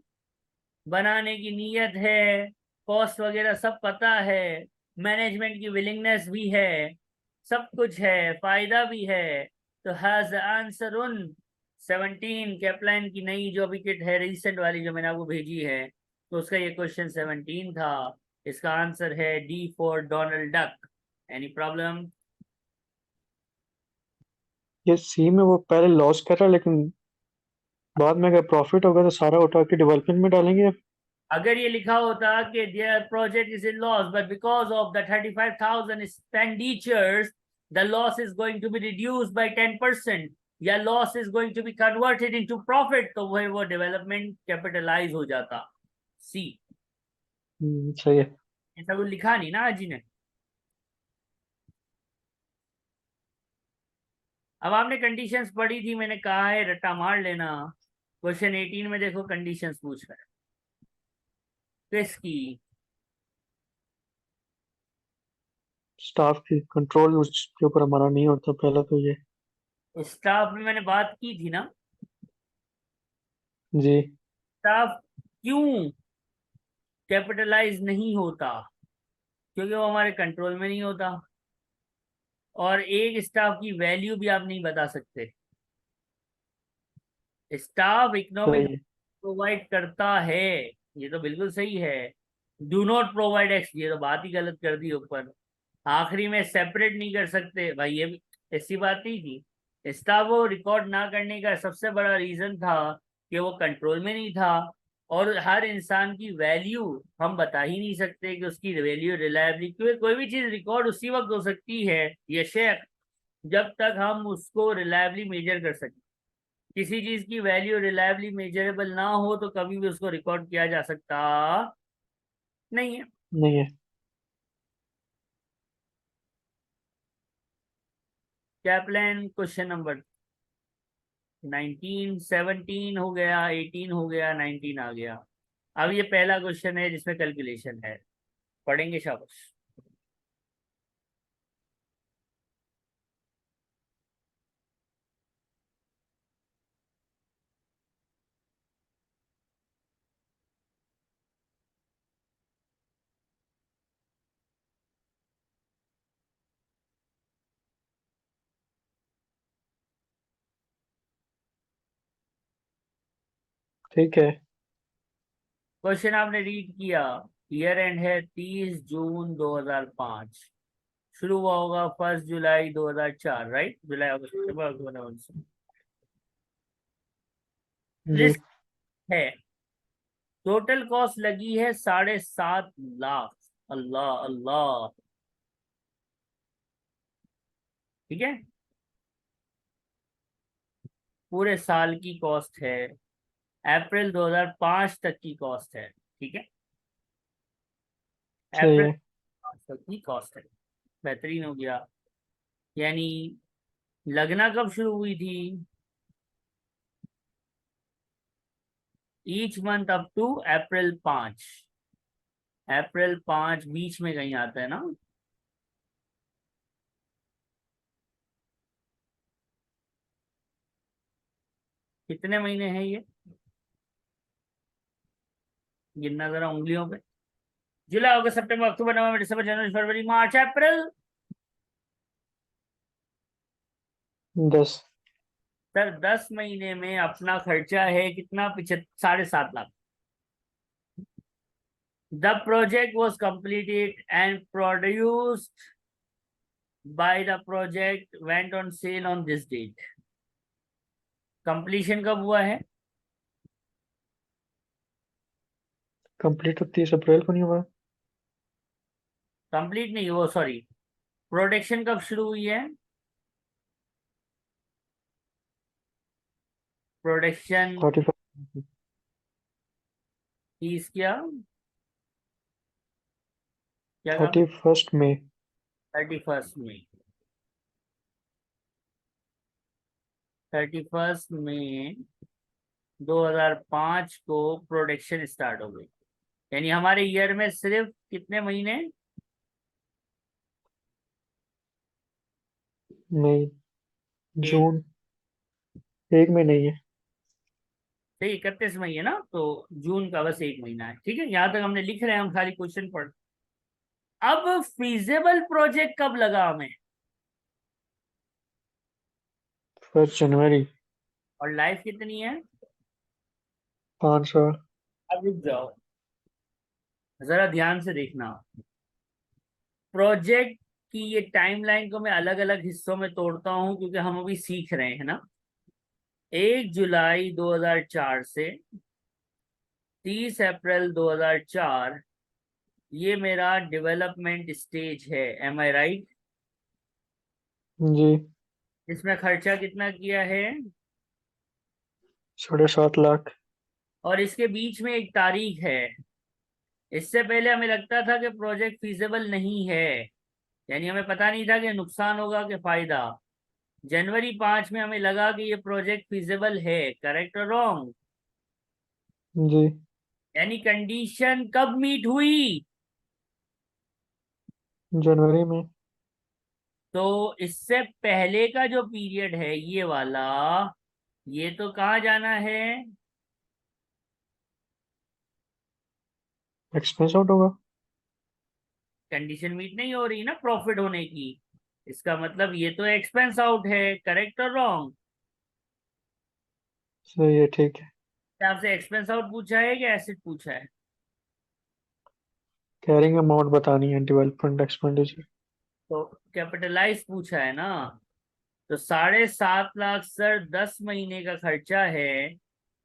बनाने की नीयत है, कॉस्ट वगैरह सब पता है, मैनेजमेंट की विलिंगनेस भी है, सब कुछ है, फायदा भी है। तो हैज आंसर उन 17 कैप्लाइन की नई जो विकेट है रिसेंट वाली जो मैंने आपको भेजी है, तो उसका ये क्वेश्चन 17 था। इसका आंसर है D for Donald duck. Any problem? ये सी में वो पहले लॉस कर रहा है, लेकिन बाद में अगर प्रॉफिट होगा तो सारा उठा के डेवलपमेंट में डालेंगे। अगर ये लिखा होता कि there project is in loss but because of the 35,000 expenditures the loss is going to be reduced by 10%, या loss is going to be converted into profit, तो वो डेवलपमेंट कैपिटलाइज हो जाता। सी। सही है। ऐसा कुछ लिखा नहीं ना अजी ने। अब आपने कंडीशंस पढ़ी थी, मैंने कहा है रट्टा मार लेना। क्वेश्चन 18 में देखो कंडीशंस पूछ रहा है किसकी? स्टाफ की कंट्रोल उसके ऊपर हमारा नहीं होता पहला तो ये। स्टाफ में मैंने बात की थी ना, जी। स्टाफ क्यों कैपिटलाइज नहीं होता? क्योंकि वो हमारे कंट्रोल में नहीं होता, और एक स्टाफ की वैल्यू भी आप नहीं बता सकते। स्टाफ इकोनॉमिक सही है। प्रोवाइड करता है, ये तो बिल्कुल सही है। डू नॉट प्रोवाइड एक्स, ये तो बात ही गलत कर दी ऊपर। आखिरी में सेपरेट नहीं कर सकते भाई, ये भी ऐसी बात नहीं थी। स्टाफ को रिकॉर्ड ना करने का सबसे बड़ा रीजन था कि वो कंट्रोल में नहीं था, और हर इंसान की वैल्यू हम बता ही नहीं सकते कि उसकी वैल्यू रिलायबली, क्योंकि कोई भी चीज रिकॉर्ड उसी वक्त हो सकती है ये शेयर, जब तक हम उसको रिलायबली मेजर कर सकें। किसी चीज की वैल्यू रिलायबली मेजरेबल ना हो तो कभी भी उसको रिकॉर्ड किया जा सकता नहीं है। नहीं है। कैप्लान क्वेश्चन नंबर 19, 17 हो गया, 18 हो गया, 19 आ गया। अब ये पहला क्वेश्चन है जिसमें कैलकुलेशन है, पढ़ेंगे शाबाश। ठीक है। क्वेश्चन आपने रीड किया। ईयर एंड है 30 जून 2005। शुरू हुआ होगा 1 जुलाई 2004, राइट? जुलाई, अगस्त, सितंबर, अक्टूबर, नवंबर। जी। लिस्ट है। टोटल कॉस्ट लगी है 7.5 लाख। अल्लाह अल्लाह। ठीक है, पूरे साल की कॉस्ट है। अप्रैल 2005 तक की कॉस्ट है। ठीक है, सही अप्रैल है। 5 तक की कॉस्ट है। बेहतरीन हो गया। यानी लगना कब शुरू हुई थी? ईच मंथ अप टू अप्रैल 5। अप्रैल 5 बीच में कहीं आता है ना? कितने महीने हैं ये? गिनना जरा उंगलियों पे। जुलाई, अगस्त, सितंबर, अक्टूबर, नवंबर, दिसंबर, जनवरी, फरवरी, मार्च, अप्रैल। 10। सर 10 महीने में अपना खर्चा है कितना? 7.5 lakh. The project was completed and produced by the project went on sale on this date. Completion कब हुआ है? कंप्लीट तो 30 अप्रैल को नहीं हुआ। कंप्लीट नहीं, वो सॉरी, प्रोडक्शन कब शुरू हुई है? प्रोडक्शन 31। 30 क्या? क्या काम? 31 मई। 31 मई। 31 मई 2005 को प्रोडक्शन स्टार्ट हो गई। यानी हमारे ईयर में सिर्फ कितने महीने? मई, एक। जून, एक में नहीं है। सही, 31 मई है ना, तो जून का बस एक महीना है। ठीक है, यहां तक हमने लिख रहे हैं, हम खाली क्वेश्चन पढ़। अब फीजेबल प्रोजेक्ट कब लगा हमें? 1 जनवरी। और लाइफ कितनी है? 5 साल। अब रुक जाओ, जरा ध्यान से देखना। प्रोजेक्ट की ये टाइमलाइन को मैं अलग अलग हिस्सों में तोड़ता हूं क्योंकि हम अभी सीख रहे हैं ना। 1 जुलाई 2004 से 30 अप्रैल 2004, ये मेरा डेवलपमेंट स्टेज है। एम आई राइट? जी। इसमें खर्चा कितना किया है? 7.5 लाख। और इसके बीच में एक तारीख है। इससे पहले हमें लगता था कि प्रोजेक्ट फीजेबल नहीं है, यानी हमें पता नहीं था कि नुकसान होगा कि फायदा। जनवरी 5 में हमें लगा कि ये प्रोजेक्ट फीजेबल है। करेक्ट और रॉन्ग? जी। यानी कंडीशन कब मीट हुई? जनवरी में। तो इससे पहले का जो पीरियड है ये वाला, ये तो कहाँ जाना है? एक्सपेंस आउट होगा। कंडीशन मीट नहीं हो रही ना प्रॉफिट होने की। इसका मतलब ये तो एक्सपेंस आउट है। करेक्ट और रॉन्ग? सही है। ठीक है। आपसे एक्सपेंस आउट पूछा है कि एसिड पूछा है? कैरिंग अमाउंट बतानी है, डेवलपमेंट एक्सपेंडिचर। तो कैपिटलाइज पूछा है ना। तो 7.5 लाख सर 10 महीने का खर्चा है।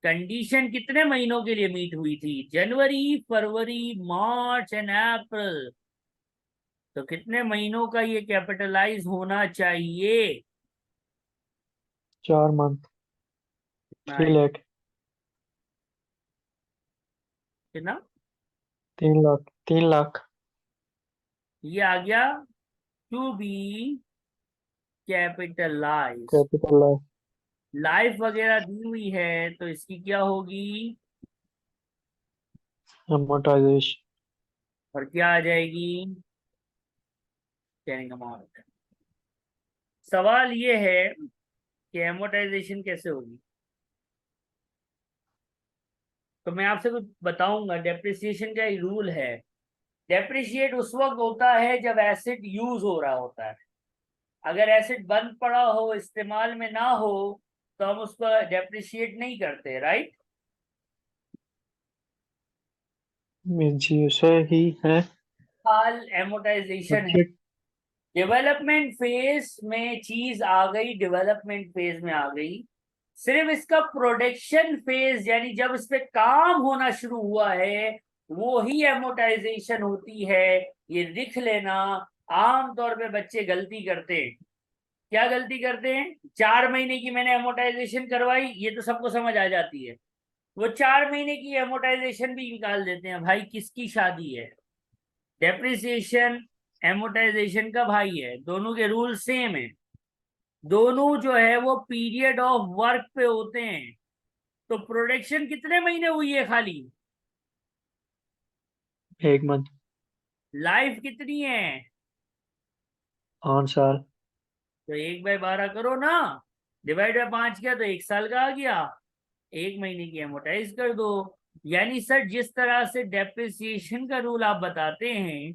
कंडीशन कितने महीनों के लिए मीट हुई थी? जनवरी, फरवरी, मार्च एंड अप्रैल। तो कितने महीनों का ये कैपिटलाइज होना चाहिए? 4 मंथ। कितना 3 लाख। कितना? 3 लाख। 3 लाख। ये आ गया टू बी कैपिटलाइज। कैपिटल है। लाइफ वगैरह दी हुई है तो इसकी क्या होगी, amortization। और क्या आ जाएगी, कैरिंग अमाउंट। सवाल ये है कि एमोटाइजेशन कैसे होगी। तो मैं आपसे कुछ बताऊंगा। डेप्रिसिएशन का एक रूल है। डेप्रिशिएट उस वक्त होता है जब एसिड यूज हो रहा होता है। अगर एसिड बंद पड़ा हो, इस्तेमाल में ना हो, तो हम उसको डेप्रिशिएट नहीं करते, राइट। जी उसे ही है। हाल एमोटाइजेशन है। बच्चे। डेवलपमेंट फेज में चीज आ गई, डेवलपमेंट फेज में आ गई। सिर्फ इसका प्रोडक्शन फेज, यानी जब इस पे काम होना शुरू हुआ है, वो ही एमोटाइजेशन होती है। ये लिख लेना। आमतौर पे बच्चे गलती करते हैं। क्या गलती करते हैं, 4 महीने की मैंने एमोटाइजेशन करवाई, ये तो सबको समझ आ जाती है। वो 4 महीने की एमोटाइजेशन भी निकाल देते हैं। भाई किसकी शादी है। डेप्रिसिएशन एमोटाइजेशन का भाई है, दोनों के रूल सेम है। दोनों जो है वो पीरियड ऑफ वर्क पे होते हैं। तो प्रोडक्शन कितने महीने हुई है खाली, 1 मंथ। लाइफ कितनी है, 5 साल। तो 1/12 करो ना। डिवाइड बाय 5 किया तो 1 साल का आ गया। 1 महीने की एमोटाइज कर दो। यानी सर जिस तरह से डेप्रिसिएशन का रूल आप बताते हैं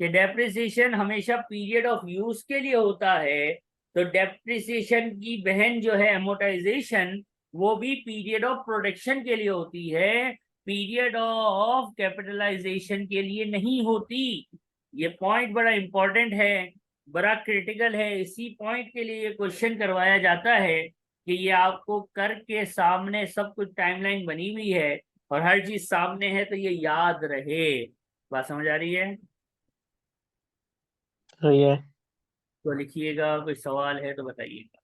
कि डेप्रिसिएशन हमेशा पीरियड ऑफ यूज के लिए होता है, तो डेप्रिसिएशन की बहन जो है एमोटाइजेशन, वो भी पीरियड ऑफ प्रोडक्शन के लिए होती है, पीरियड ऑफ कैपिटलाइजेशन के लिए नहीं होती। ये पॉइंट बड़ा इंपॉर्टेंट है, बड़ा क्रिटिकल है। इसी पॉइंट के लिए ये क्वेश्चन करवाया जाता है कि ये आपको करके सामने सब कुछ टाइमलाइन बनी हुई है और हर चीज सामने है, तो ये याद रहे। बात समझ आ रही है। सही है। तो लिखिएगा, कोई सवाल है तो बताइएगा।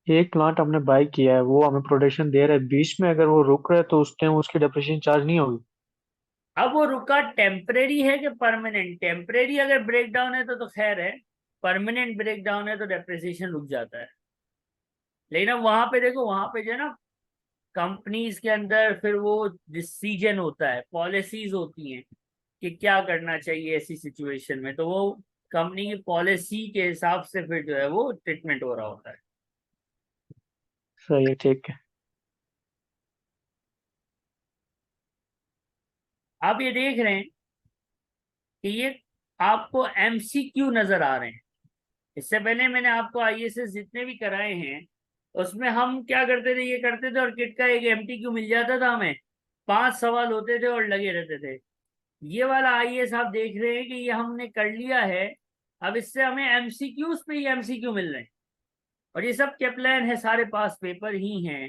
एक प्लांट हमने बाई किया है, वो हमें प्रोडक्शन दे रहा है, बीच में अगर वो रुक रहा है तो उस टाइम उसकी डेप्रिसिएशन चार्ज नहीं होगी। अब वो रुका टेम्परेरी है कि परमानेंट। टेम्परेरी अगर ब्रेक डाउन है तो खैर है। परमानेंट ब्रेक डाउन है तो डेप्रिसिएशन रुक जाता है। लेकिन अब वहां पे देखो, वहां पे जो है ना, कंपनीज के अंदर फिर वो डिसीजन होता है, पॉलिसीज होती हैं कि क्या करना चाहिए ऐसी सिचुएशन में। तो वो कंपनी की पॉलिसी के हिसाब से फिर जो है वो ट्रीटमेंट हो रहा होता है। सही है, ठीक है। आप ये देख रहे हैं कि ये आपको एमसीक्यू नजर आ रहे हैं। इससे पहले मैंने आपको आईएएस जितने भी कराए हैं, उसमें हम क्या करते थे, ये करते थे और किट का एक एमटीक्यू मिल जाता था हमें। 5 सवाल होते थे और लगे रहते थे। ये वाला आईएएस आप देख रहे हैं कि ये हमने कर लिया है। अब इससे हमें एमसीक्यूज पे ही एमसीक्यू मिल रहे हैं। और ये सब केपलाइन है, सारे पास पेपर ही हैं।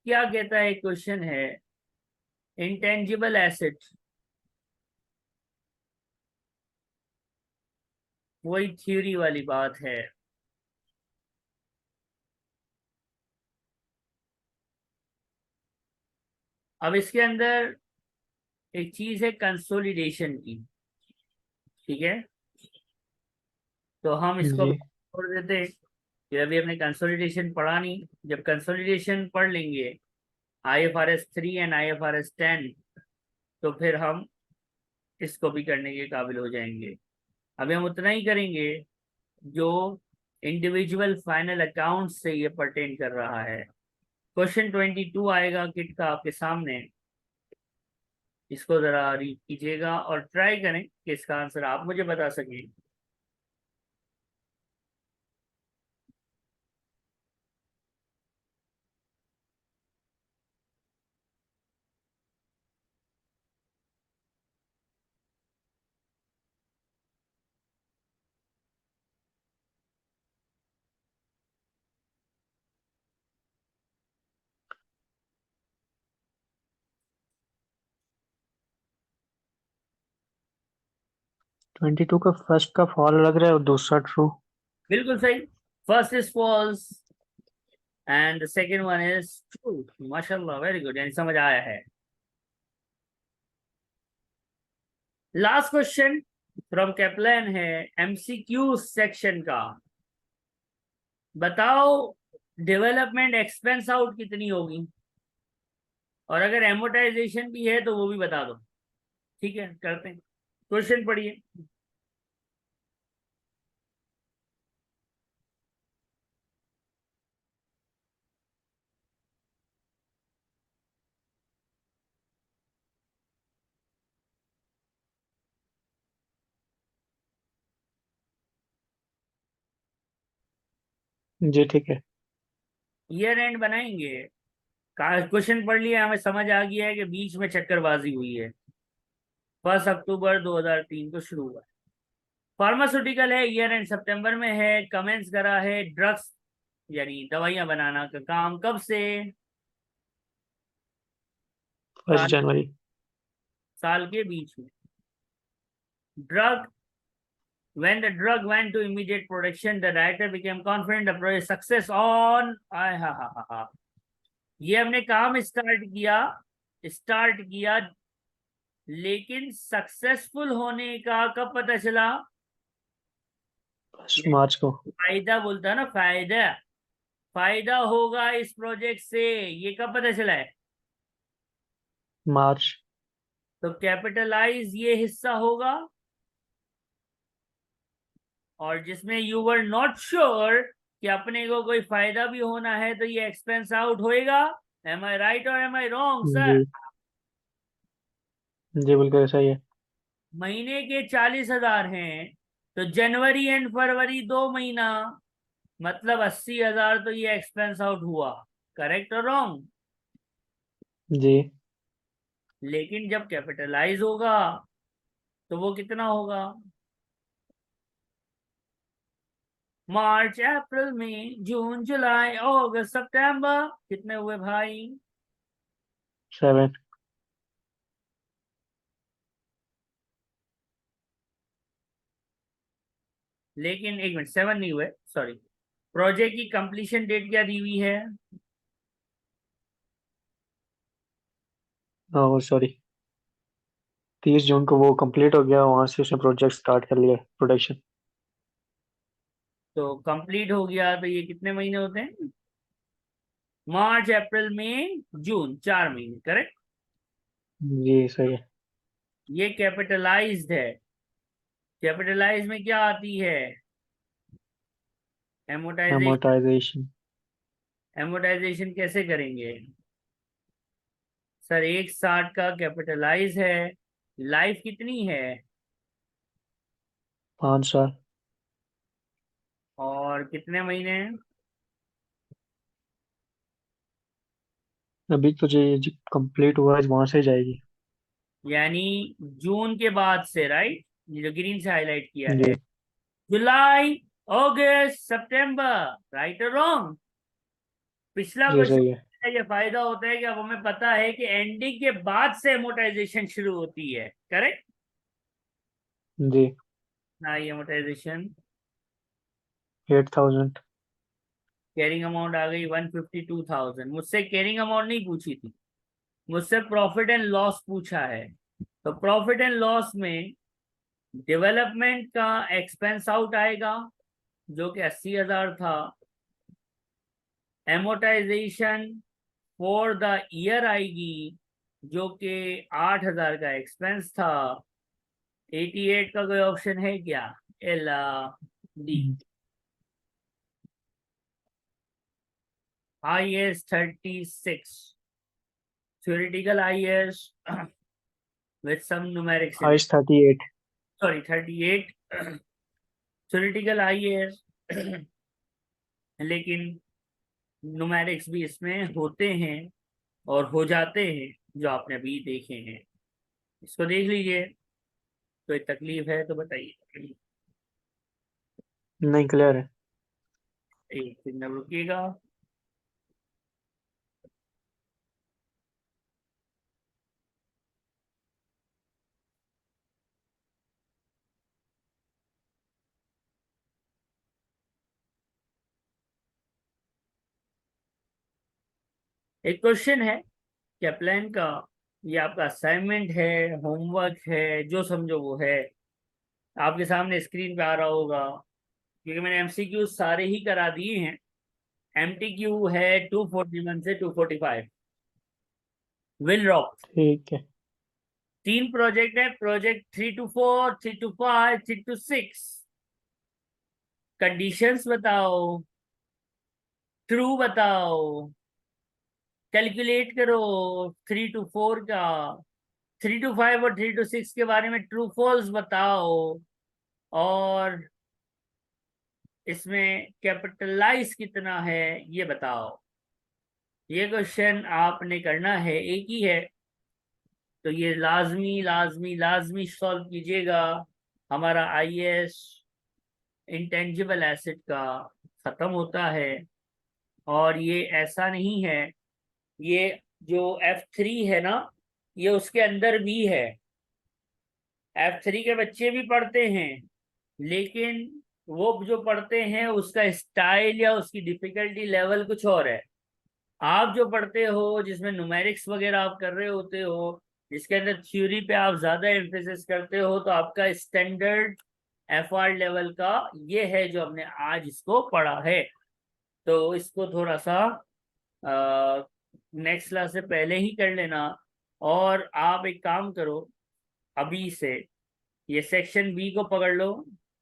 क्या कहता है, क्वेश्चन है, इंटेंजिबल एसेट, वही थ्योरी वाली बात है। अब इसके अंदर एक चीज है कंसोलिडेशन की, ठीक है। तो हम इसको जी। छोड़ देते हैं कि अभी हमने कंसोलिडेशन पढ़ा नहीं। जब कंसोलिडेशन पढ़ लेंगे, IFRS 3 एंड IFRS 10, तो फिर हम इसको भी करने के काबिल हो जाएंगे। अभी हम उतना ही करेंगे जो इंडिविजुअल फाइनल अकाउंट से ये परटेन कर रहा है। क्वेश्चन 22 आएगा किट का आपके सामने। इसको जरा रीड कीजिएगा और ट्राई करें कि इसका आंसर आप मुझे बता सकें। 22 का फर्स्ट का फॉल लग रहा है और दूसरा ट्रू। बिल्कुल सही। First is false and the second one is true. माशाल्लाह, वेरी गुड, यानी समझ आया है। लास्ट क्वेश्चन फ्रॉम कैप्लान है, एमसीक्यू सेक्शन का। बताओ डेवलपमेंट एक्सपेंस आउट कितनी होगी, और अगर एमोटाइजेशन भी है तो वो भी बता दो। ठीक है, करते हैं, क्वेश्चन पढ़िए। जी ठीक है। ईयर एंड बनाएंगे। क्वेश्चन पढ़ लिया, हमें समझ आ गया है कि बीच में चक्करबाजी हुई है। 1 अक्टूबर 2003 को शुरू हुआ। फार्मास्यूटिकल है, ईयर एंड सितंबर में है, कमेंस करा है ड्रग्स यानी दवाइयां बनाना का काम कब से? 1 साल, जनवरी। साल के बीच में। Drug, when the drug went to immediate production the director became confident the project success on आय हा हा हा हा। ये हमने काम स्टार्ट किया, लेकिन सक्सेसफुल होने का कब पता चला? 1 मार्च को। फायदा बोलता है ना, फायदा, फायदा होगा इस प्रोजेक्ट से, ये कब पता चला है? मार्च। तो कैपिटलाइज ये हिस्सा होगा, और जिसमें यू वर नॉट श्योर कि अपने को कोई फायदा भी होना है तो ये एक्सपेंस आउट होएगा। एम आई राइट और एम आई रॉन्ग सर? जी। जी बिल्कुल ऐसा ही है। महीने के 40,000 हैं, तो जनवरी एंड फरवरी 2 महीना, मतलब 80,000, तो ये एक्सपेंस आउट हुआ। करेक्ट और रॉन्ग? जी। लेकिन जब कैपिटलाइज होगा तो वो कितना होगा? मार्च अप्रैल मई जून जुलाई अगस्त सितंबर, कितने हुए भाई? 7। लेकिन एक मिनट, 7 नहीं हुए, सॉरी। प्रोजेक्ट की कंप्लीशन डेट क्या दी हुई है? ओह सॉरी, 30 जून को वो कंप्लीट हो गया, वहां से उसने प्रोजेक्ट स्टार्ट कर लिया प्रोडक्शन। तो कंप्लीट हो गया तो ये कितने महीने होते हैं? मार्च अप्रैल मई जून, 4 महीने, करेक्ट। जी सही है। ये कैपिटलाइज्ड है। कैपिटलाइज में क्या आती है? एमोटाइजेशन। एमोटाइजेशन। एमोटाइजेशन कैसे करेंगे सर? 160 का कैपिटलाइज है, लाइफ कितनी है? 5 साल। और कितने महीने हैं? अभी तो जो कंप्लीट हुआ है वहां से जाएगी। यानी जून के बाद से, राइट, ये जो ग्रीन से हाईलाइट किया है। जी। जुलाई, अगस्त, सितंबर, राइट और रॉन्ग? पिछला जी क्वेश्चन सही है। का ये फायदा होता है कि अब हमें पता है कि एंडिंग के बाद से एमोटाइजेशन शुरू होती है। करेक्ट। जी। ना ये एमोटाइजेशन 8,000। कैरिंग अमाउंट आ गई 152,000। मुझसे कैरिंग अमाउंट नहीं पूछी थी, मुझसे प्रॉफिट एंड लॉस पूछा है। तो प्रॉफिट एंड लॉस में डेवलपमेंट का एक्सपेंस आउट आएगा जो कि 80,000 था। एमोटाइजेशन फॉर द ईयर आएगी जो कि 8,000 का एक्सपेंस था। 88 का कोई ऑप्शन है क्या? L D. I S 36, theoretical IAS with some numerics in it. Ice 38। Sorry, 38 theoretical IAS लेकिन न्यूमेरिक्स भी इसमें होते हैं और हो जाते हैं, जो आपने अभी देखे हैं। इसको देख लीजिए, कोई तकलीफ है तो बताइए। नहीं क्लियर है। एक सिग्नल रुकिएगा। एक क्वेश्चन है कैप्लान का, ये आपका असाइनमेंट है, होमवर्क है, जो समझो वो है। आपके सामने स्क्रीन पे आ रहा होगा, क्योंकि मैंने एमसीक्यू सारे ही करा दिए हैं। MTQ है 241 से 245। Will rock. ठीक है। 3 प्रोजेक्ट है, project 3 to 4, 3 to 5, 3 to 6। Conditions बताओ, ट्रू बताओ, कैलकुलेट करो 3 to 4 का, 3 to 5 और 3 to 6 के बारे में ट्रू फॉल्स बताओ, और इसमें कैपिटलाइज कितना है ये बताओ। ये क्वेश्चन आपने करना है, एक ही है, तो ये लाजमी लाजमी लाजमी सॉल्व कीजिएगा। हमारा आईएएस इंटेंजिबल एसेट का खत्म होता है। और ये ऐसा नहीं है, ये जो F3 है ना, ये उसके अंदर भी है। F3 के बच्चे भी पढ़ते हैं, लेकिन वो जो पढ़ते हैं उसका स्टाइल या उसकी डिफिकल्टी लेवल कुछ और है। आप जो पढ़ते हो, जिसमें न्यूमेरिक्स वगैरह आप कर रहे होते हो, जिसके अंदर थ्योरी पे आप ज्यादा एम्फेसिस करते हो, तो आपका स्टैंडर्ड FR लेवल का ये है जो हमने आज इसको पढ़ा है। तो इसको थोड़ा सा नेक्स्ट क्लास से पहले ही कर लेना। और आप एक काम करो, अभी से ये सेक्शन बी को पकड़ लो,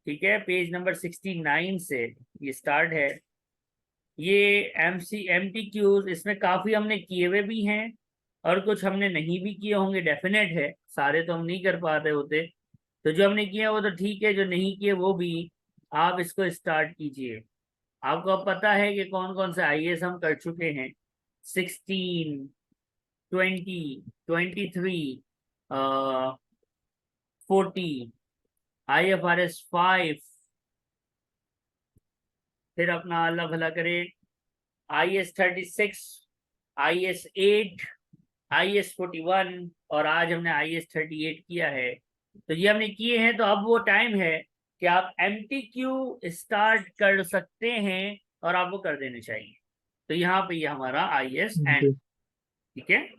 ठीक है, पेज नंबर 69 से ये स्टार्ट है। ये MTQs, इसमें काफी हमने किए हुए भी हैं और कुछ हमने नहीं भी किए होंगे, डेफिनेट है, सारे तो हम नहीं कर पाते होते। तो जो हमने किया वो तो ठीक है, जो नहीं किए वो भी आप इसको स्टार्ट कीजिए। आपको अब पता है कि कौन कौन से IAS हम कर चुके हैं। 16, 20, 23, 40, IFRS 5, फिर अपना अल्लाह भला करे IAS 36, IAS 8, IAS 41, और आज हमने IAS 38 किया है। तो ये हमने किए हैं, तो अब वो टाइम है कि आप MTQ स्टार्ट कर सकते हैं और आपको कर देने चाहिए। तो यहाँ पे ये हमारा IAS एंड, जी। ठीक है।